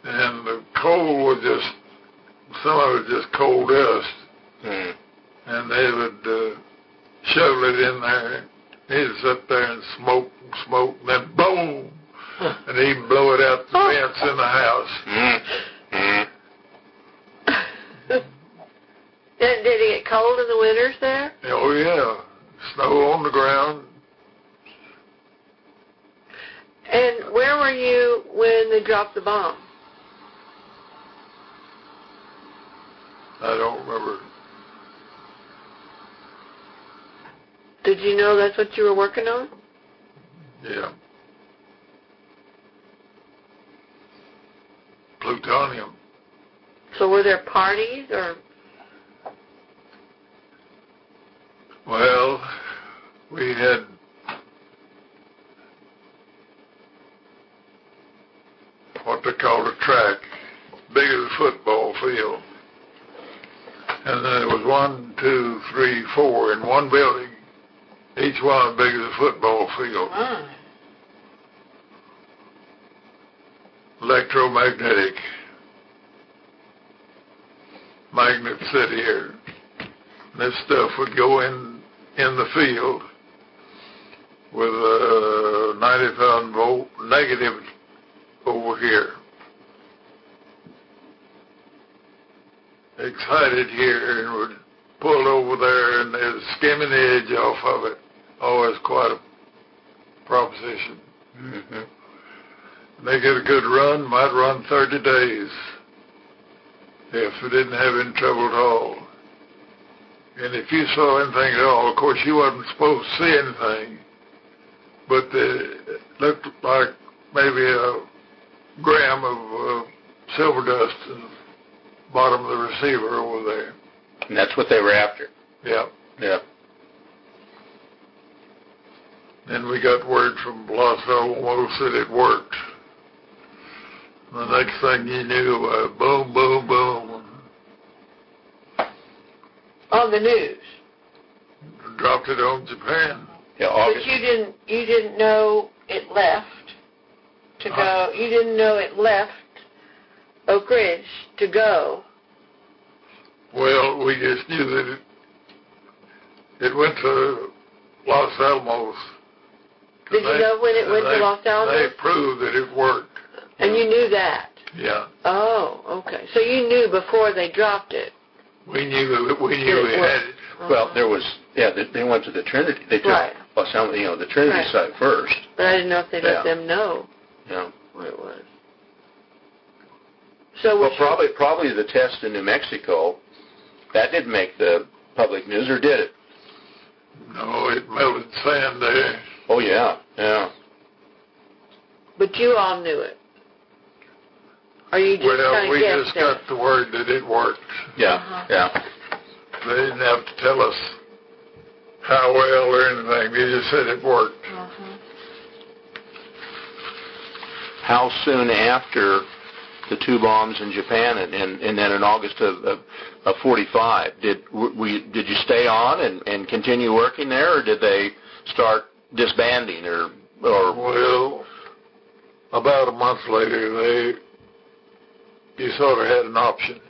and the coal was some of it just coal dust. And they would shovel it in there. He'd sit there and smoke, and then boom! And he'd blow it out the vents in the house. Did it get cold in the winters there? Oh, yeah. Snow on the ground. And where were you when they dropped the bomb? I don't remember. Did you know that's what you were working on? Yeah. Plutonium. So were there parties or? Well, we had what they called a track, big as a football field. And then there was 1, 2, 3, 4 in one building, each one big as a football field. Electromagnetic. Magnet city here. This stuff would go in the field with a 90,000 volt negative over here. Excited here and would pull over there and they'd skimming the edge off of it. Always quite a proposition. They get a good run, might run 30 days if we didn't have any trouble at all. And if you saw anything at all, of course you wasn't supposed to see anything, but it looked like maybe a gram of silver dust in the bottom of the receiver over there. And that's what they were after. Yeah. Yeah. Then we got word from Los Alamos that it worked. The next thing you knew, boom, boom, boom. On the news. Dropped it on Japan. Yeah, But you didn't know it left to go. You didn't know it left Oak Ridge to go. Well, we just knew that it went to Los Alamos. Did you know when it went to Los Alamos? They proved that it worked. And you knew that? Yeah. Oh, okay. So you knew before they dropped it? We knew we had it. Well, there was, they went to the Trinity. They took Los Alamos, the Trinity site first. But I didn't know if they let them know what it was. So well, probably the test in New Mexico, that didn't make the public news, or did it? No, it melted sand there. Oh, yeah. But you all knew it. Or you just Well, kind of we guessed just at got it? the word that it worked. Yeah, Uh-huh. yeah. They didn't have to tell us how well or anything. They just said it worked. Uh-huh. How soon after the 2 bombs in Japan and then in August of 45, did you stay on and continue working there, or did they start disbanding or? Well, about a month later, you sort of had an option.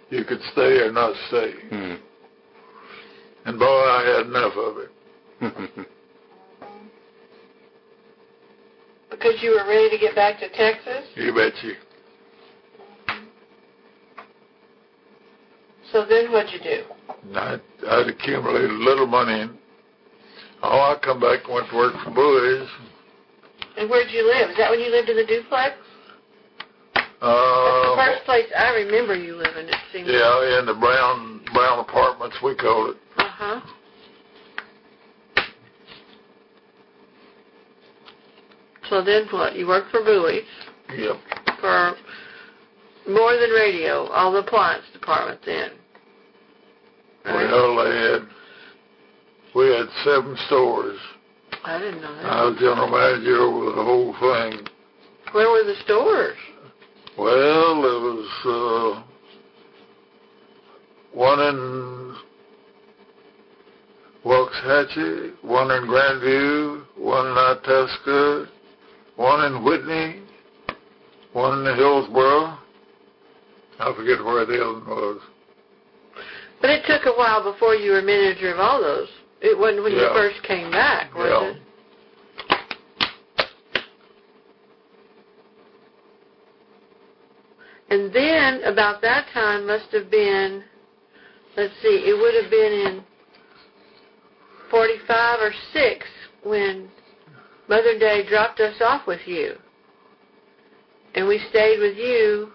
You could stay or not stay. Hmm. And boy, I had enough of it. Because you were ready to get back to Texas? You bet you. So then what'd you do? I'd accumulated a little money. And, I come back and went to work for Boys. And where'd you live? Is that when you lived in the duplex? That's the first place I remember you living, it seems. Yeah, in the brown apartments, we called it. Uh-huh. So then what? You worked for Bowie's. Yep. For more than radio, all the appliance department then. Right? Well, we had 7 stores. I didn't know that. I was general manager over the whole thing. Where were the stores? Well, there was one in Waxahachie, one in Grandview, one in Itasca, one in Whitney, one in Hillsboro. I forget where the other one was. But it took a while before you were manager of all those. It wasn't when you Yeah. first came back, was Yeah. it? And then, about that time, must have been, let's see, it would have been in 45 or 6 when Mother Day dropped us off with you. And we stayed with you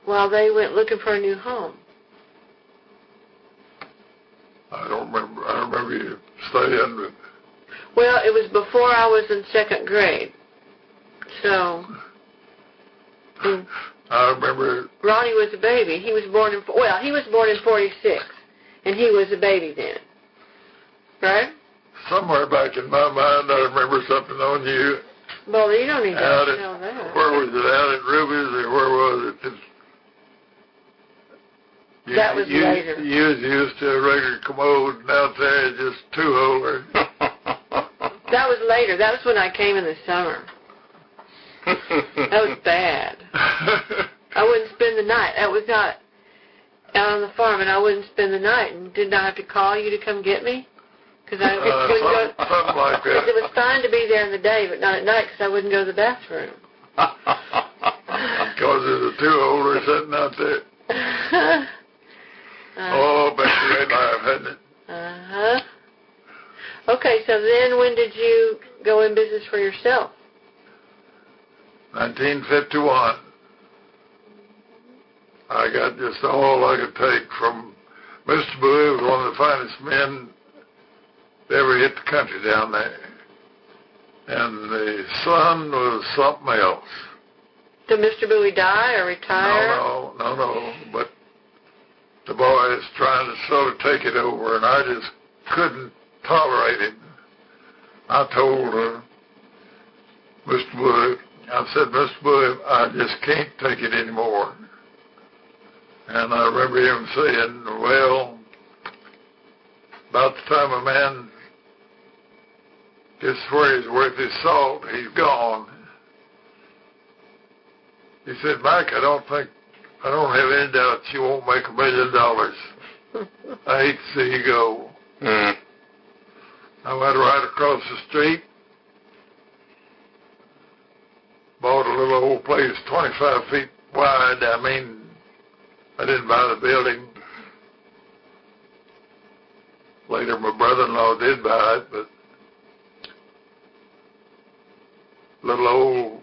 while they went looking for a new home. I don't remember. I remember you staying, but Well, it was before I was in 2nd grade. So, I remember. Ronnie was a baby. He was born in 46, and he was a baby then. Right? Somewhere back in my mind, I remember something on you. Well, you don't need to Out know at, that. where was it? Out at Ruby's, or where was it? That was later. You was used to a regular commode, and out there it's just 2-holder. That was later. That was when I came in the summer. That was bad. I wouldn't spend the night. I was not out on the farm, and I wouldn't spend the night. And did I have to call you to come get me? Because I wouldn't go. Something like that. It was fine to be there in the day, but not at night, because I wouldn't go to the bathroom. Because there's a 2-holder sitting out there. Oh, but you had life, hadn't it? Uh-huh. Okay, so then when did you go in business for yourself? 1951. I got just all I could take from Mr. Bowie. Was one of the finest men that ever hit the country down there. And the son was something else. Did Mr. Bowie die or retire? No. But the boy is trying to sort of take it over, and I just couldn't tolerate it. I told Mr. Bowie, I said, Mr. Bowie, I just can't take it anymore. And I remember him saying, well, about the time a man gets where he's worth his salt, he's gone. He said, Mike, I don't have any doubt you won't make $1 million. I hate to see you go. Mm. I went right across the street, bought a little old place 25 feet wide. I mean, I didn't buy the building. Later, my brother-in-law did buy it, but little old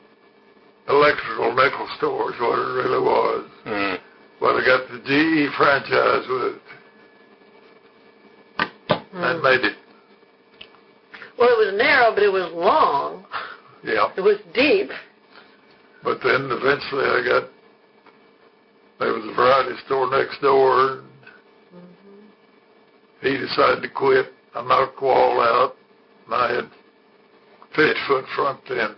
electrical nickel store is what it really was. Mm. But I got the GE franchise with it. That made it. Well, it was narrow, but it was long. Yeah. It was deep. But then eventually I got there was a variety store next door. He decided to quit. I knocked the wall out, and I had 50-foot front then.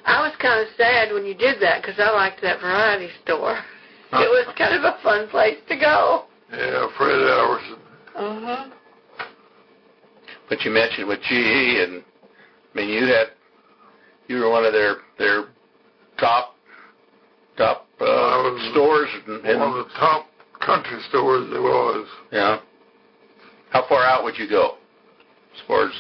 I was kind of sad when you did that because I liked that variety store. It was kind of a fun place to go. Yeah, Fred Alverson. Uh-huh. But you mentioned with GE, and I mean, you were one of their top stores. One of the top country stores there was. Yeah. How far out would you go? As far as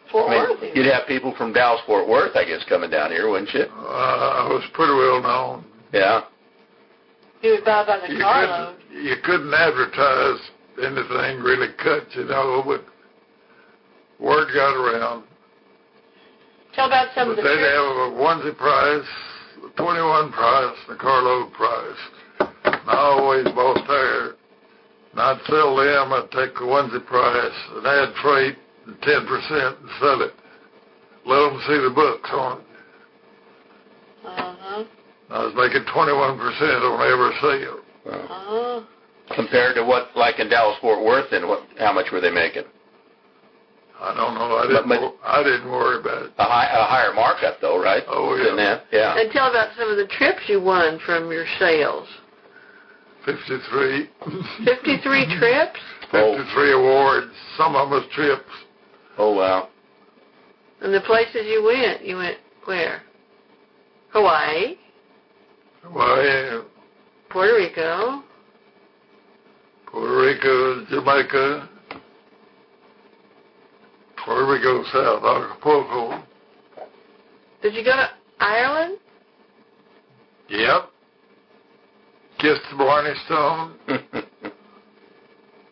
Fort Worth. You'd have people from Dallas, Fort Worth, I guess, coming down here, wouldn't you? I was pretty well known. Yeah. You would buy by the carload. You couldn't advertise anything really cut, but word got around. Tell about some of the they'd trips. have a onesie price, a 21 price, and a carload price. And I always bought there. And I'd sell them. I'd take the onesie price and add freight and 10% and sell it. Let them see the books on it. Uh-huh. I was making 21% on every sale. Uh-huh. Compared to what, like in Dallas, Fort Worth, and how much were they making? I don't know. I didn't worry about it. A higher markup, though, right? Oh, yeah. Than that? Yeah. And tell about some of the trips you won from your sales. 53. 53 trips? 53 awards. Some of them was trips. Oh, wow. And the places you went where? Hawaii? Hawaii. Puerto Rico? Puerto Rico, Jamaica. Puerto Rico South, Acapulco. Did you go to Ireland? Yep. Kissed the Blarney Stone.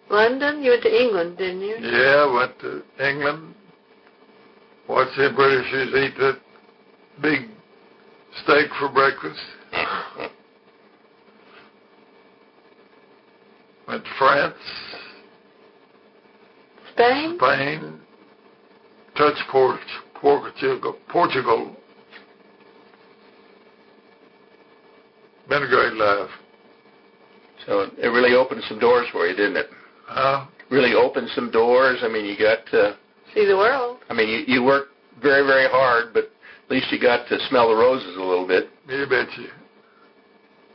London? You went to England, didn't you? Yeah, went to England. Watched the Britishers eat that big steak for breakfast. Went to France. Spain? Spain. Touched Portugal. Been a great life. So it really opened some doors for you, didn't it? Huh? Really opened some doors. I mean, you got to see the world. I mean, you worked very, very hard, but at least you got to smell the roses a little bit. You betcha.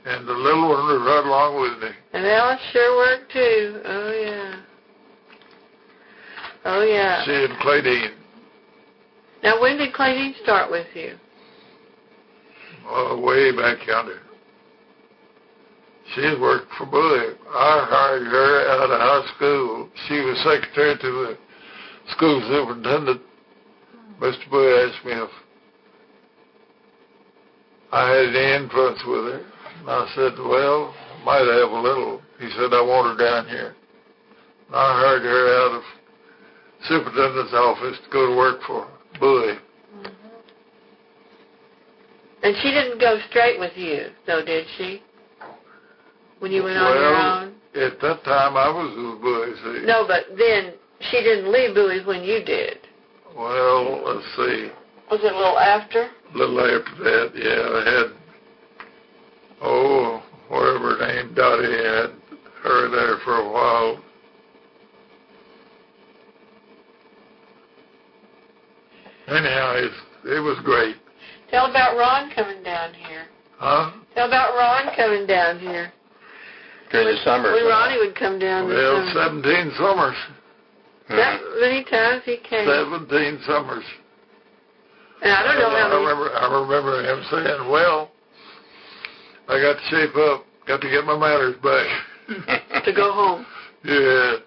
And the little one was right along with me. And Alice sure worked too. Oh, yeah. Oh, yeah. She and Claydine. Now, when did Claydine start with you? Way back yonder. She had worked for Bowie. I hired her out of high school. She was secretary to the school superintendent. Mr. Bowie asked me if I had any influence with her. And I said, well, might have a little. He said, I want her down here. And I hired her out of superintendent's office to go to work for Bowie. Mm-hmm. And she didn't go straight with you, though, did she? When you went on your own? At that time, I was with Bowie, see. No, but then she didn't leave Bowie when you did. Well, let's see. Was it a little after? A little after that, yeah. I had, whatever her name, Dottie, had her there for a while. Anyhow, it was great. Tell about Ron coming down here. Huh? Tell about Ron coming down here. During the summer. When Ronnie would come down Well, 17 summers. That many times he came. 17 summers. And I don't know how many. I remember him saying, well, I got to shape up. Got to get my manners back. To go home. Yeah.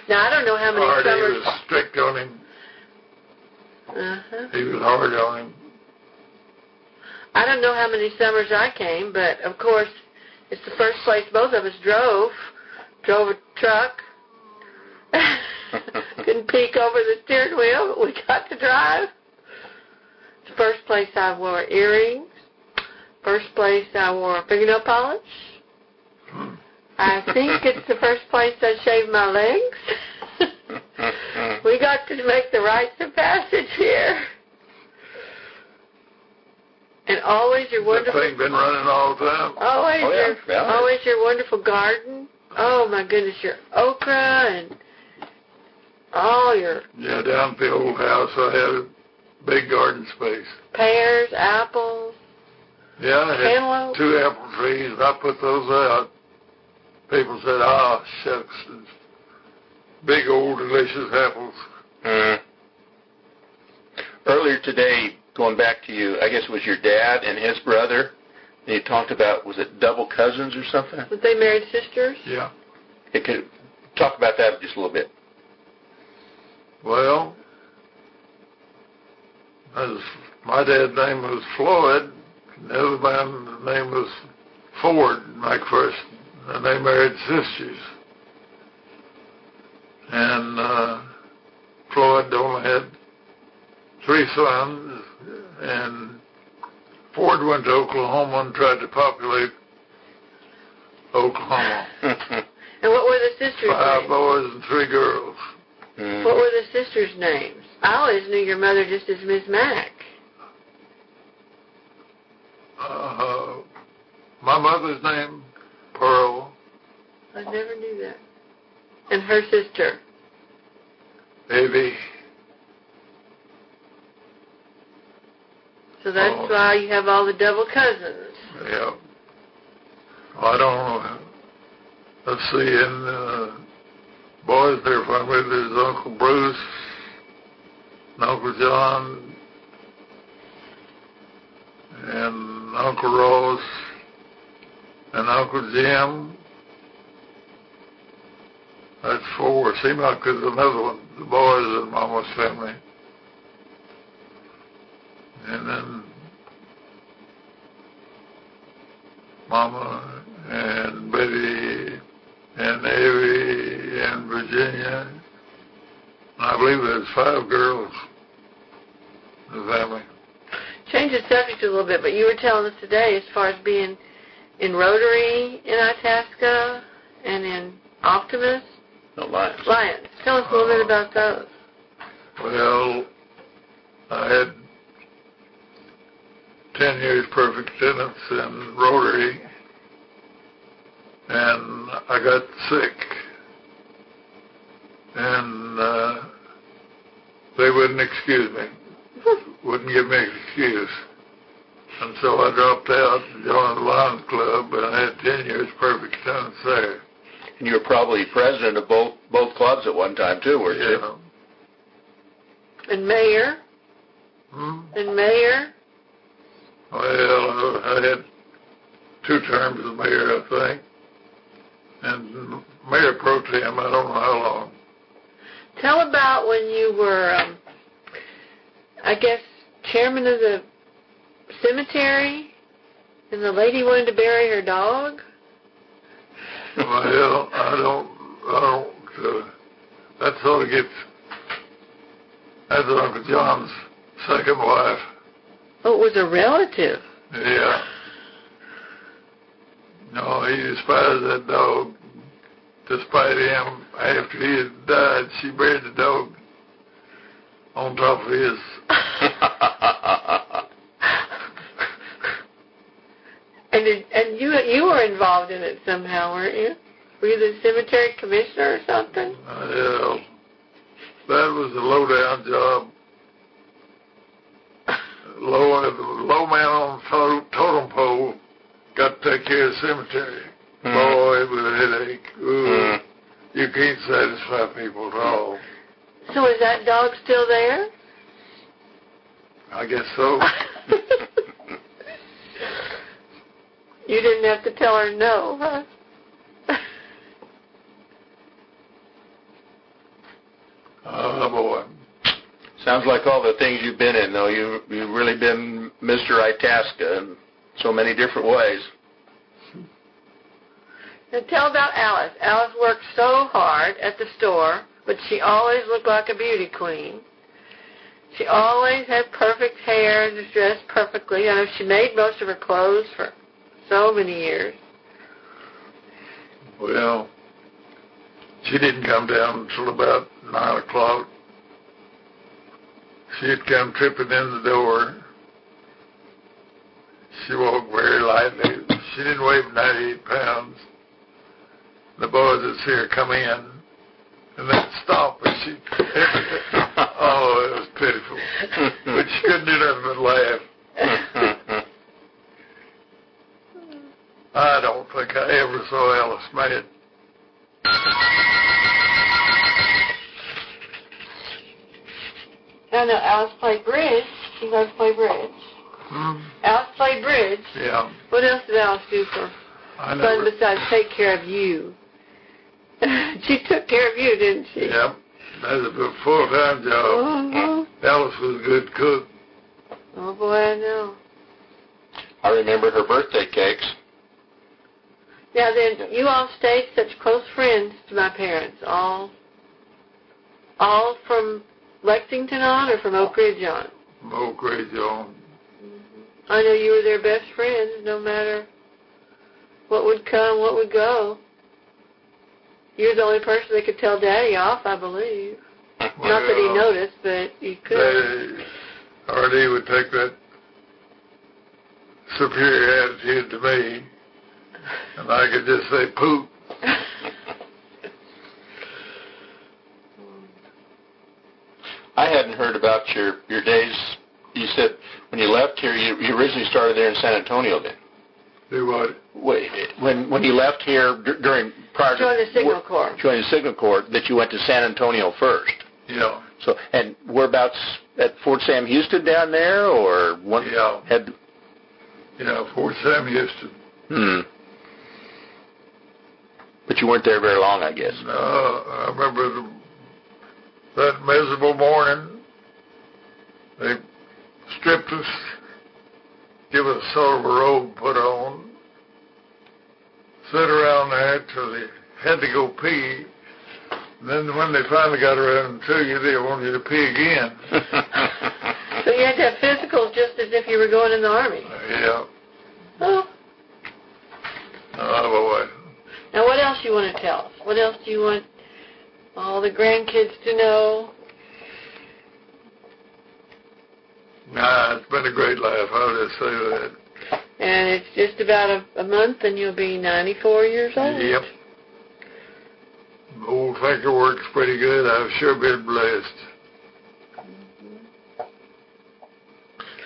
Now, I don't know how many Hard, summers. he was strict on him. Uh-huh. He was hard on him. I don't know how many summers I came, but, of course, it's the first place both of us drove a truck. Couldn't peek over the steering wheel, but we got to drive. It's the first place I wore earrings. First place I wore fingernail polish. I think it's the first place I shaved my legs. We got to make the rites of passage here. And always your wonderful... That thing been running all the time? Always your wonderful garden. Oh, my goodness, your okra and all your... Yeah, down at the old house I had a big garden space. Pears, apples. Yeah, I had cantaloupe. 2 apple trees, and I put those out. People said, "Ah, shucks, it's big old delicious apples." Earlier today, going back to you, I guess it was your dad and his brother, and you talked about, was it double cousins or something? Was they married sisters? Yeah. Could talk about that just a little bit. Well, my dad's name was Floyd, and the other man's name was Ford, McPherson, and they married sisters. And Floyd only had 3 sons, and Ford went to Oklahoma and tried to populate Oklahoma. And what were the sisters' 5 names? boys and 3 girls. What were the sisters' names? I always knew your mother just as Miss Mack. My mother's name, Pearl. I never knew that. And her sister? Baby. So that's why you have all the double cousins. Yeah. I don't know. Let's see, in boys, their family, there's Uncle Bruce, and Uncle John, and Uncle Ross, and Uncle Jim. That's 4. Seems like there's another one, the boys in Mama's family. And then Mama and Betty and Evie and Virginia. And I believe there's 5 girls in the family. Change the subject a little bit, but you were telling us today as far as being in Rotary in Itasca and in Optimus. No, Lions. Lions. Tell us a little bit about those. Well, I had 10 years perfect attendance in Rotary, and I got sick, and they wouldn't excuse me, wouldn't give me an excuse, and so I dropped out and joined the Lions Club, and I had 10 years perfect attendance there. And you were probably president of both clubs at one time, too, weren't you? Yeah. And mayor? And mayor? Well, I had 2 terms as mayor, I think, and mayor pro tem, I don't know how long. Tell about when you were, I guess, chairman of the cemetery, and the lady wanted to bury her dog. Well, I don't, that sort of gets, that's Uncle John's second wife. Oh, it was a relative. Yeah. No, he despised that dog. Despite him, after he had died, she buried the dog on top of his. And you were involved in it somehow, weren't you? Were you the cemetery commissioner or something? Yeah. That was a low-down job. Low man on the totem pole got to take care of the cemetery. Boy, with a headache. Ooh, you can't satisfy people at all. So is that dog still there? I guess so. You didn't have to tell her no, huh? Oh, boy. Sounds like all the things you've been in, though. You've really been Mr. Itasca in so many different ways. Now tell about Alice. Alice worked so hard at the store, but she always looked like a beauty queen. She always had perfect hair and was dressed perfectly. I know she made most of her clothes for so many years. Well, she didn't come down until about 9 o'clock. She'd come tripping in the door, She walked very lightly. She didn't weigh 98 pounds. The boys would see her come in, and then stop, and she, oh, it was pitiful. But she couldn't do nothing but laugh. I don't think I ever saw Alice mad. I know Alice played bridge. She loves to play bridge. Alice played bridge. Yeah. What else did Alice do for fun besides take care of you? She took care of you, didn't she? Yep. That was a full-time job. Alice was a good cook. Oh, boy, I know. I remember her birthday cakes. Now, then, you all stayed such close friends to my parents, all from Lexington on or from Oak Ridge on? From Oak Ridge on. I know you were their best friends, no matter what would come, what would go. You were the only person that could tell Daddy off, I believe. Well, not that he noticed, but you could. R.D. would take that superior attitude to me, and I could just say, poop. I hadn't heard about your days. You said when you left here, you originally started there in San Antonio then. Do what? Wait, when you left here prior Joined the Signal Corps. Joined the Signal Corps, that you went to San Antonio first. Yeah. So, and whereabouts at Fort Sam Houston down there, or one? Yeah. Yeah, Fort Sam Houston. But you weren't there very long, I guess. No, I remember that miserable morning. They stripped us, give us sort of a robe put on, sit around there till they had to go pee. And then when they finally got around to you, they wanted you to pee again. So you had to have physicals just as if you were going in the Army. Yeah. Oh. Oh, boy. Now, what else you want to tell us? What else do you want all the grandkids to know? Nah, it's been a great life, I'll just say that. And it's just about a month and you'll be 94 years old. Yep. Old finger works pretty good. I've sure been blessed.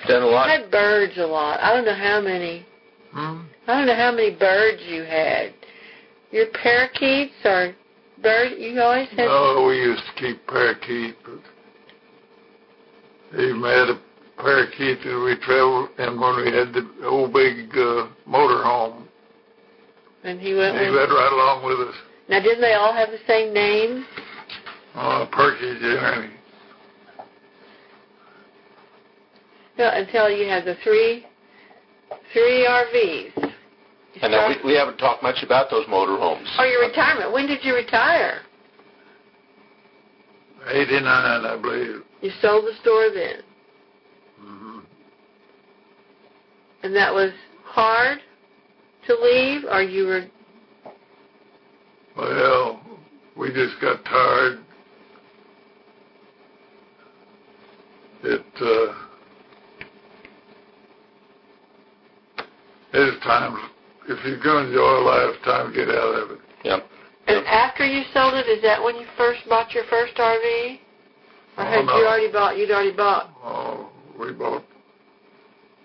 Done a lot. You had birds a lot. I don't know how many. I don't know how many birds you had. Your parakeets or birds, you always had? No, we used to keep parakeet, but even had a parakeet that we traveled in when we had the old big motor home. And he went right along with us. Now, didn't they all have the same name? Perky Jenny. No, until you had the three RVs. And then we haven't talked much about those motor homes. Oh, your retirement. When did you retire? 89, I believe. You sold the store then? And that was hard to leave, or you were... Well, we just got tired. It's time, if you're going to enjoy life, it's time to get out of it. Yep. And after you sold it, is that when you first bought your first RV? Or had no. you'd already bought? Oh, we bought.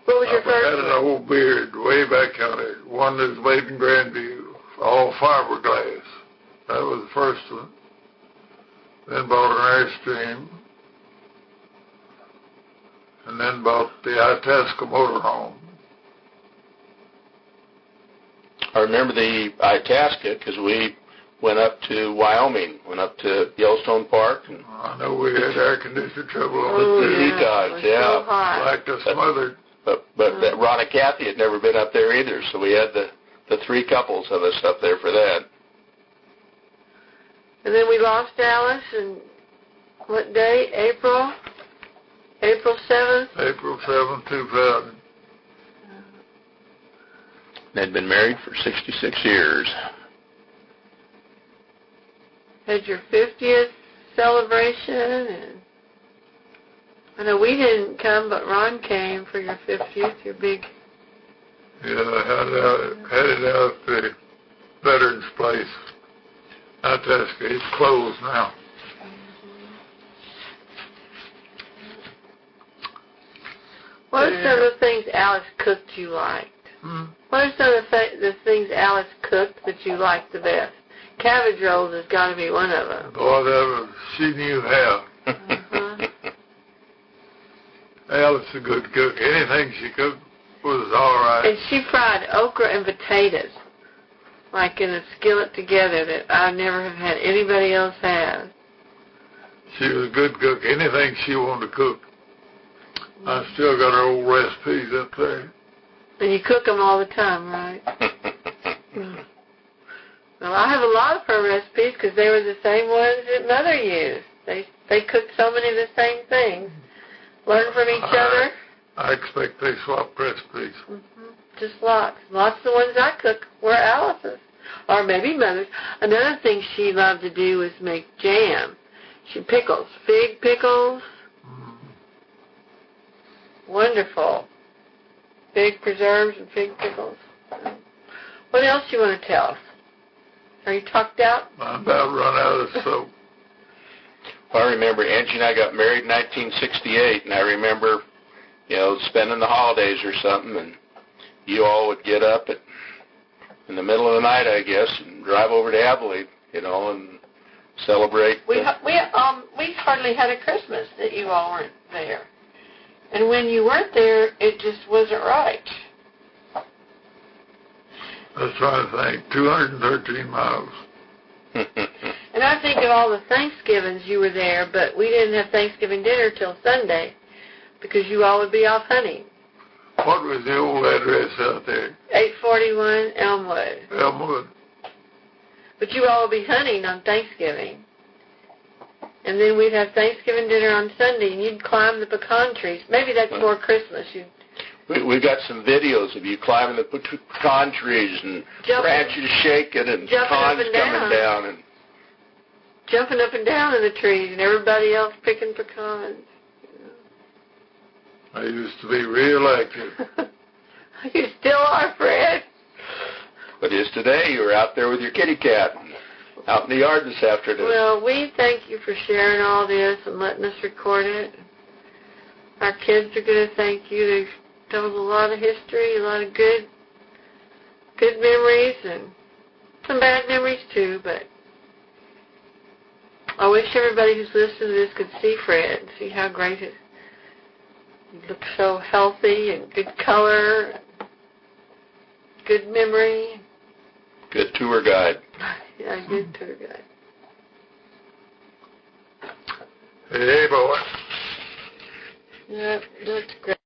What was your first I had an old beard way back out there. One that's made in Grandview, all fiberglass. That was the first one. Then bought an Airstream. And then bought the Itasca motorhome. I remember the Itasca because we went up to Wyoming, went up to Yellowstone Park. And I know we had air conditioner trouble on the heat dogs, yeah. So hot. Like us smothered. But that Ron and Kathy had never been up there either, so we had the three couples of us up there for that. And then we lost Alice, and what day? April 7th? April 7th, 2000. They'd been married for 66 years. Had your 50th celebration, and I know we didn't come, but Ron came for your 50th, your big Yeah, headed out the Veterans Place. Itasca. It's closed now. What are some of the things Alice cooked you liked? What are some of the things Alice cooked that you liked the best? Cabbage rolls has got to be one of them. Whatever she knew how. Alice is a good cook. Anything she cooked was all right. And she fried okra and potatoes, like in a skillet together, that I never have had anybody else have. She was a good cook. Anything she wanted to cook. I still got her old recipes up there. And you cook them all the time, right? Well, I have a lot of her recipes because they were the same ones that Mother used. They cooked so many of the same things. Learn from each other. I expect they swapped recipes. Just lots. Lots of the ones I cook were Alice's. Or maybe Mother's. Another thing she loved to do was make jam. Pickles. Fig pickles. Wonderful. Fig preserves and fig pickles. What else do you want to tell us? Are you talked out? I'm about run out of soap. Well, I remember Angie and I got married in 1968, and I remember, spending the holidays or something, and you all would get up in the middle of the night, I guess, and drive over to Abilene, and celebrate. We hardly had a Christmas that you all weren't there. And when you weren't there, it just wasn't right. Let's try to think. 213 miles. And I think of all the Thanksgivings you were there, but we didn't have Thanksgiving dinner till Sunday because you all would be off hunting. What was the old address out there? 841 Elmwood. Elmwood. But you all would be hunting on Thanksgiving. And then we'd have Thanksgiving dinner on Sunday, and you'd climb the pecan trees. Maybe that's more Christmas. We got some videos of you climbing the pecan trees and branches shaking and pecans coming down. And jumping up and down in the trees and everybody else picking pecans. I used to be real active. You still are, Fred. But is today. You were out there with your kitty cat out in the yard this afternoon. Well, we thank you for sharing all this and letting us record it. Our kids are going to thank you. They've told a lot of history, a lot of good memories, and some bad memories too, but I wish everybody who's listening to this could see Fred and see how great he looks, so healthy and good color, good memory. Good tour guide. Yeah, good tour guide. Hey, boy. Yeah, that's great.